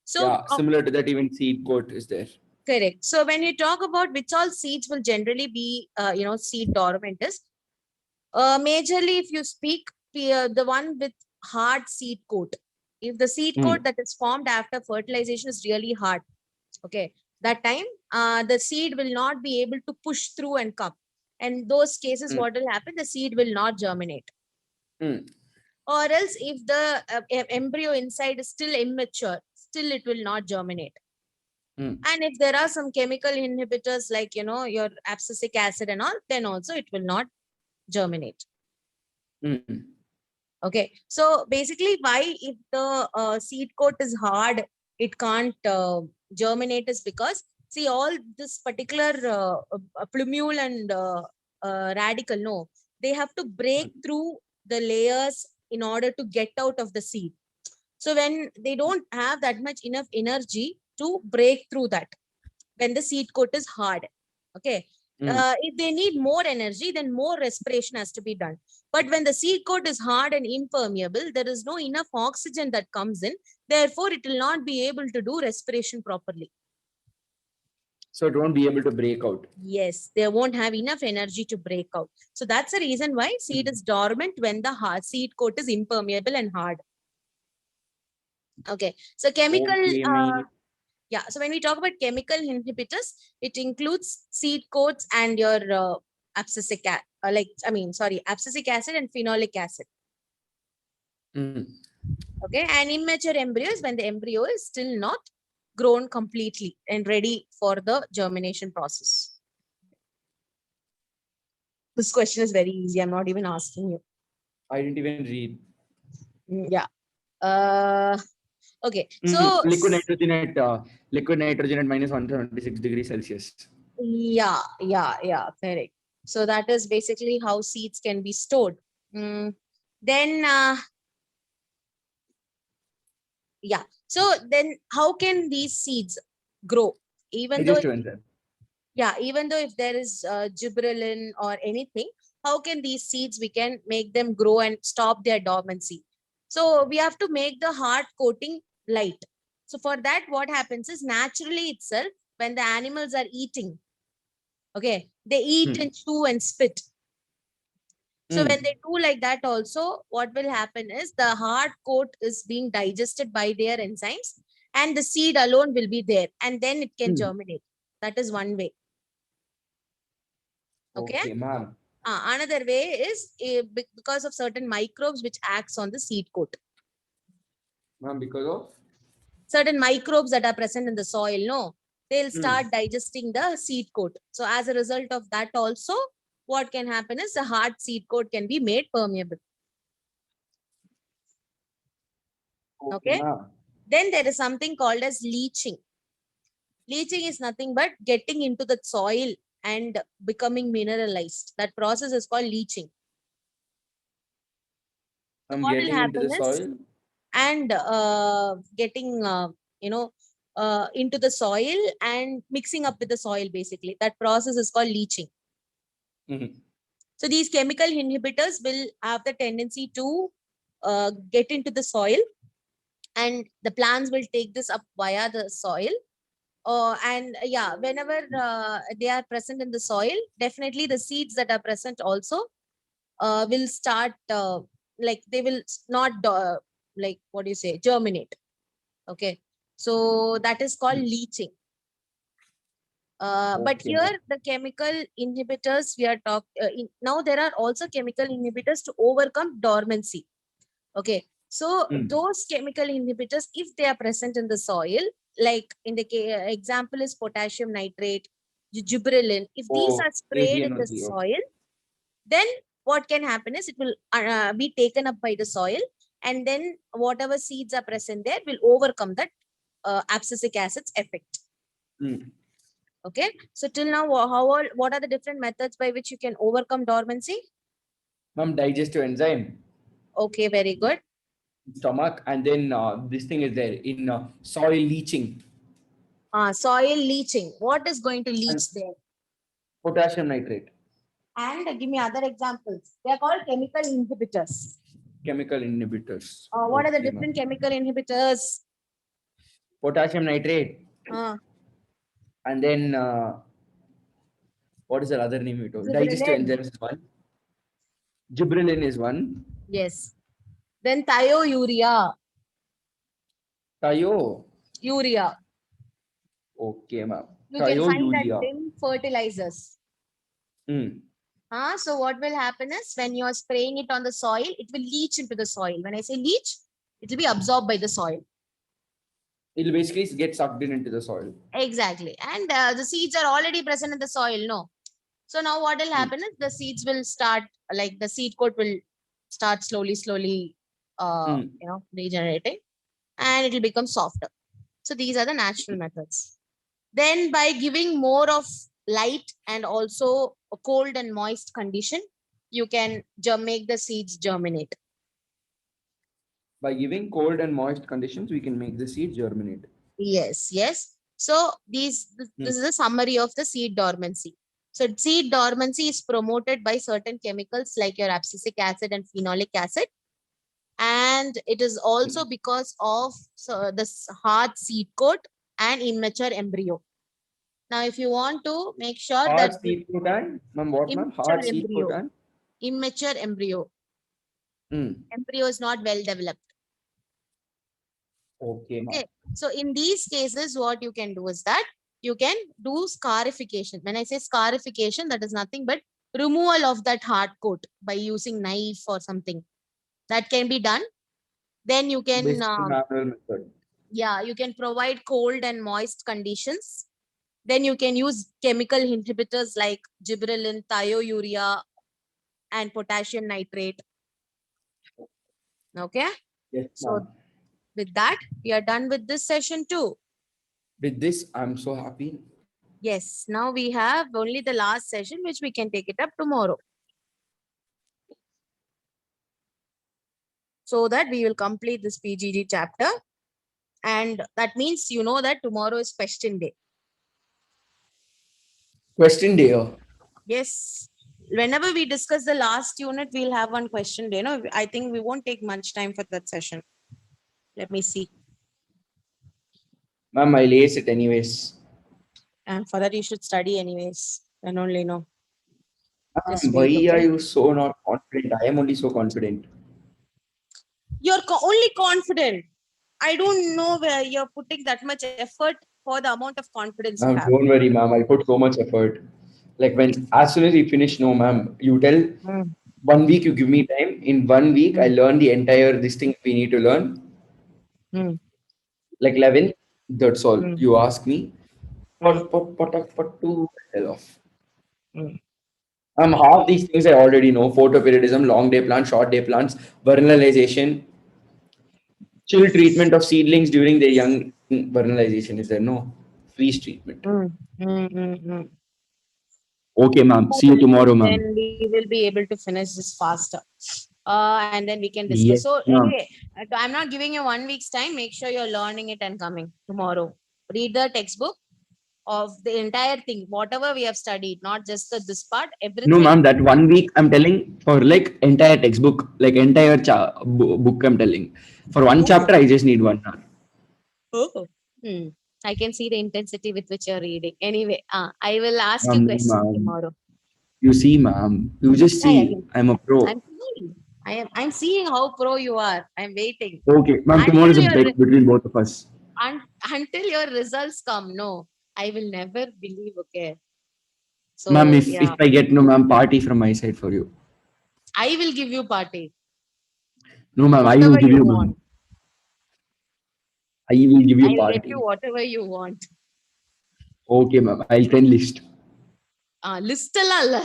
[SPEAKER 3] So,
[SPEAKER 2] yeah, similar to that, even seed coat is there.
[SPEAKER 3] correct. So when you talk about which all seeds will generally be, seed dormant is, majorly if you speak, the one with hard seed coat. If the seed coat that is formed after fertilization is really hard, okay, that time the seed will not be able to push through and come. And those cases, what will happen? The seed will not germinate.
[SPEAKER 2] Mm.
[SPEAKER 3] Or else if the embryo inside is still immature, still it will not germinate.
[SPEAKER 2] Mm.
[SPEAKER 3] And if there are some chemical inhibitors like, your abscisic acid and all, then also it will not germinate.
[SPEAKER 2] Mm.
[SPEAKER 3] Okay. So basically, why if the seed coat is hard, it can't germinate is because, see, all this particular plumule and radical, no, they have to break through the layers in order to get out of the seed. So when they don't have that much enough energy to break through that, when the seed coat is hard, okay, if they need more energy, then more respiration has to be done. But when the seed coat is hard and impermeable, there is no enough oxygen that comes in, therefore it will not be able to do respiration properly.
[SPEAKER 2] So it won't be able to break out.
[SPEAKER 3] Yes, they won't have enough energy to break out. So that's the reason why seed is dormant when the hard seed coat is impermeable and hard. Okay, so chemical
[SPEAKER 2] Okay,
[SPEAKER 3] yeah, so when we talk about chemical inhibitors, it includes seed coats and your abscisic abscisic acid and phenolic acid. Okay, and immature embryos when the embryo is still not grown completely and ready for the germination process. This question is very easy. I'm not even asking you.
[SPEAKER 2] I didn't even read.
[SPEAKER 3] Yeah. Okay. So
[SPEAKER 2] liquid nitrogen at minus 176 degrees Celsius.
[SPEAKER 3] yeah, correct. So that is basically how seeds can be stored. Then yeah, so then how can these seeds grow? Even though if there is gibberellin or anything, how can these seeds, we can make them grow and stop their dormancy? So we have to make the hard coating light. So for that, what happens is, naturally itself, when the animals are eating, okay, they eat and chew and spit. So when they do like that also, what will happen is the hard coat is being digested by their enzymes and the seed alone will be there and then it can germinate. That is one way. Okay,
[SPEAKER 2] ma'am.
[SPEAKER 3] Another way is because of certain microbes which acts on the seed coat.
[SPEAKER 2] Ma'am, because of?
[SPEAKER 3] Certain microbes that are present in the soil, no, they'll start digesting the seed coat. So as a result of that also, what can happen is the hard seed coat can be made permeable. Okay. Then there is something called as leaching. Leaching is nothing but getting into the soil and becoming mineralized. That process is called leaching. So what will happen is,
[SPEAKER 2] soil?
[SPEAKER 3] and getting into the soil and mixing up with the soil, basically. That process is called leaching. So these chemical inhibitors will have the tendency to get into the soil, and the plants will take this up via the soil. And yeah, whenever they are present in the soil, definitely the seeds that are present also will start they will not germinate. Okay, so that is called leaching. But here the chemical inhibitors we are talking now, there are also chemical inhibitors to overcome dormancy. Okay, So
[SPEAKER 2] Mm.
[SPEAKER 3] those chemical inhibitors, if they are present in the soil, like in the example is potassium nitrate, gibberellin, if these
[SPEAKER 2] Oh,
[SPEAKER 3] are sprayed in the
[SPEAKER 2] AgNO3, okay.
[SPEAKER 3] soil, then what can happen is it will be taken up by the soil, and then whatever seeds are present there will overcome that abscisic acid's effect.
[SPEAKER 2] Mm.
[SPEAKER 3] Okay, so till now, what are the different methods by which you can overcome dormancy?
[SPEAKER 2] Ma'am, digestive enzyme,
[SPEAKER 3] Okay, very good.
[SPEAKER 2] stomach, and then this thing is there in soil leaching
[SPEAKER 3] Soil leaching. What is going to
[SPEAKER 2] and
[SPEAKER 3] leach there?
[SPEAKER 2] potassium nitrate,
[SPEAKER 3] And give me other examples. They are called chemical inhibitors.
[SPEAKER 2] chemical inhibitors.
[SPEAKER 3] What are the
[SPEAKER 2] Okay, ma'am.
[SPEAKER 3] different chemical inhibitors?
[SPEAKER 2] Potassium nitrate,
[SPEAKER 3] Uh,
[SPEAKER 2] and then what is the other name you told? Digestive
[SPEAKER 3] Gibberellin.
[SPEAKER 2] enzymes is one. Gibberellin is one.
[SPEAKER 3] Yes. Then thiourea.
[SPEAKER 2] Thio.
[SPEAKER 3] Urea.
[SPEAKER 2] Okay, ma'am.
[SPEAKER 3] You can find that
[SPEAKER 2] Thiourea.
[SPEAKER 3] in fertilizers.
[SPEAKER 2] Mm.
[SPEAKER 3] So what will happen is when you are spraying it on the soil, it will leach into the soil. When I say leach, it will be absorbed by the soil.
[SPEAKER 2] It'll basically get sucked into the soil.
[SPEAKER 3] Exactly. And the seeds are already present in the soil, no? So now what will happen is the seeds will start, like the seed coat will start slowly,
[SPEAKER 2] Mm.
[SPEAKER 3] regenerating, and it will become softer. So these are the natural methods. Then by giving more of light and also a cold and moist condition, you can make the seeds germinate.
[SPEAKER 2] By giving cold and moist conditions, we can make the seed germinate.
[SPEAKER 3] Yes, yes. So this is a summary of the seed dormancy. So seed dormancy is promoted by certain chemicals like your abscisic acid and phenolic acid. And it is also because of the hard seed coat and immature embryo. Now, if you want to make sure
[SPEAKER 2] Hard
[SPEAKER 3] that
[SPEAKER 2] seed coat and, ma'am, what, ma'am?
[SPEAKER 3] immature
[SPEAKER 2] Hard seed coat
[SPEAKER 3] embryo,
[SPEAKER 2] and?
[SPEAKER 3] immature embryo,
[SPEAKER 2] Mm.
[SPEAKER 3] embryo is not well developed.
[SPEAKER 2] Okay, ma'am.
[SPEAKER 3] Okay. So in these cases, what you can do is that you can do scarification. When I say scarification, that is nothing but removal of that hard coat by using knife or something. That can be done. Then you can,
[SPEAKER 2] Basically, manual method.
[SPEAKER 3] you can provide cold and moist conditions. Then you can use chemical inhibitors like gibberellin, thiourea, and potassium nitrate. Okay.
[SPEAKER 2] Yes,
[SPEAKER 3] So
[SPEAKER 2] ma'am.
[SPEAKER 3] with that, we are done with this session too.
[SPEAKER 2] With this, I'm so happy.
[SPEAKER 3] Yes, now we have only the last session, which we can take it up tomorrow. So that we will complete this PGG chapter. And that means you know that tomorrow is question day.
[SPEAKER 2] Question day.
[SPEAKER 3] Yes. Whenever we discuss the last unit, we'll have one question day. No, I think we won't take much time for that session. Let me see.
[SPEAKER 2] Ma'am, I'll ace it anyways.
[SPEAKER 3] And for that, you should study anyways. And only know. Just
[SPEAKER 2] Ma'am, why
[SPEAKER 3] wait,
[SPEAKER 2] are
[SPEAKER 3] okay?
[SPEAKER 2] you so not confident? I am only so confident.
[SPEAKER 3] You're only confident. I don't know where you're putting that much effort for the amount of confidence you
[SPEAKER 2] Ma'am,
[SPEAKER 3] have.
[SPEAKER 2] don't worry, ma'am. I put so much effort. Like as soon as we finish, no, ma'am. You tell 1 week, you give me time. In 1 week, I learn the entire this thing we need to learn. Like 11, that's all. You ask me. What to tell off? Half these things I already know. Photoperiodism, long day plants, short day plants, vernalization, chill treatment of seedlings during their young vernalization. Is there no freeze treatment? Okay, ma'am. See you tomorrow, ma'am.
[SPEAKER 3] Then we will be able to finish this faster. And then we can discuss.
[SPEAKER 2] Yes,
[SPEAKER 3] So
[SPEAKER 2] ma'am.
[SPEAKER 3] anyway, I'm not giving you 1 week's time. Make sure you're learning it and coming tomorrow. Read the textbook of the entire thing, whatever we have studied, not just this part, everything.
[SPEAKER 2] No, ma'am. That 1 week I'm telling for like entire textbook, like entire book I'm telling. For one chapter, I just need 1 hour.
[SPEAKER 3] Oh. I can see the intensity with which you're reading. Anyway, I will ask you
[SPEAKER 2] Ma'am,
[SPEAKER 3] questions
[SPEAKER 2] ma'am.
[SPEAKER 3] tomorrow.
[SPEAKER 2] You see, ma'am. You just see. I'm a pro.
[SPEAKER 3] I'm seeing how pro you are. I'm waiting.
[SPEAKER 2] Okay, ma'am. Tomorrow is a bet between both of us.
[SPEAKER 3] Until your results come, no, I will never believe. Okay. So,
[SPEAKER 2] Ma'am, if I get no, ma'am, party from my side for you.
[SPEAKER 3] I will give you party.
[SPEAKER 2] No, ma'am, I will
[SPEAKER 3] Whatever
[SPEAKER 2] give
[SPEAKER 3] you
[SPEAKER 2] you, ma'am.
[SPEAKER 3] want.
[SPEAKER 2] I will give you
[SPEAKER 3] I'll
[SPEAKER 2] party.
[SPEAKER 3] get you whatever you want.
[SPEAKER 2] Okay, ma'am. I'll send list.
[SPEAKER 3] List alla.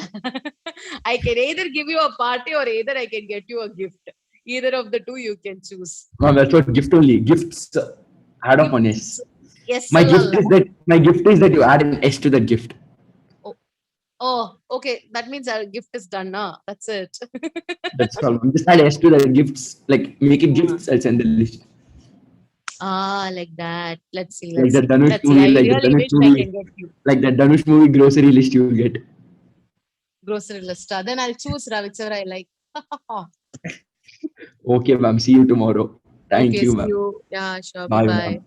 [SPEAKER 3] I can either give you a party or either I can get you a gift. Either of the two you can choose.
[SPEAKER 2] Ma'am, that's what gift only. Gifts add up on S.
[SPEAKER 3] Yes,
[SPEAKER 2] My gift
[SPEAKER 3] alla.
[SPEAKER 2] is that you add an S to that gift.
[SPEAKER 3] Oh, okay. That means our gift is done now. That's it.
[SPEAKER 2] That's all. Just add S to the gifts. Like make it gifts. I'll send the list.
[SPEAKER 3] Like that. Let's see.
[SPEAKER 2] Like
[SPEAKER 3] Let's
[SPEAKER 2] that
[SPEAKER 3] see.
[SPEAKER 2] Dhanush
[SPEAKER 3] Let's see.
[SPEAKER 2] movie,
[SPEAKER 3] I
[SPEAKER 2] like the
[SPEAKER 3] really
[SPEAKER 2] Dhanush
[SPEAKER 3] wish I
[SPEAKER 2] movie,
[SPEAKER 3] can get you
[SPEAKER 2] like that Dhanush movie grocery list you will get.
[SPEAKER 3] grocery list. Then I'll choose whichever I like.
[SPEAKER 2] Okay, ma'am. See you tomorrow. Thank
[SPEAKER 3] Okay,
[SPEAKER 2] you,
[SPEAKER 3] see
[SPEAKER 2] ma'am.
[SPEAKER 3] you. Yeah, sure. Bye
[SPEAKER 2] Bye,
[SPEAKER 3] bye.
[SPEAKER 2] ma'am.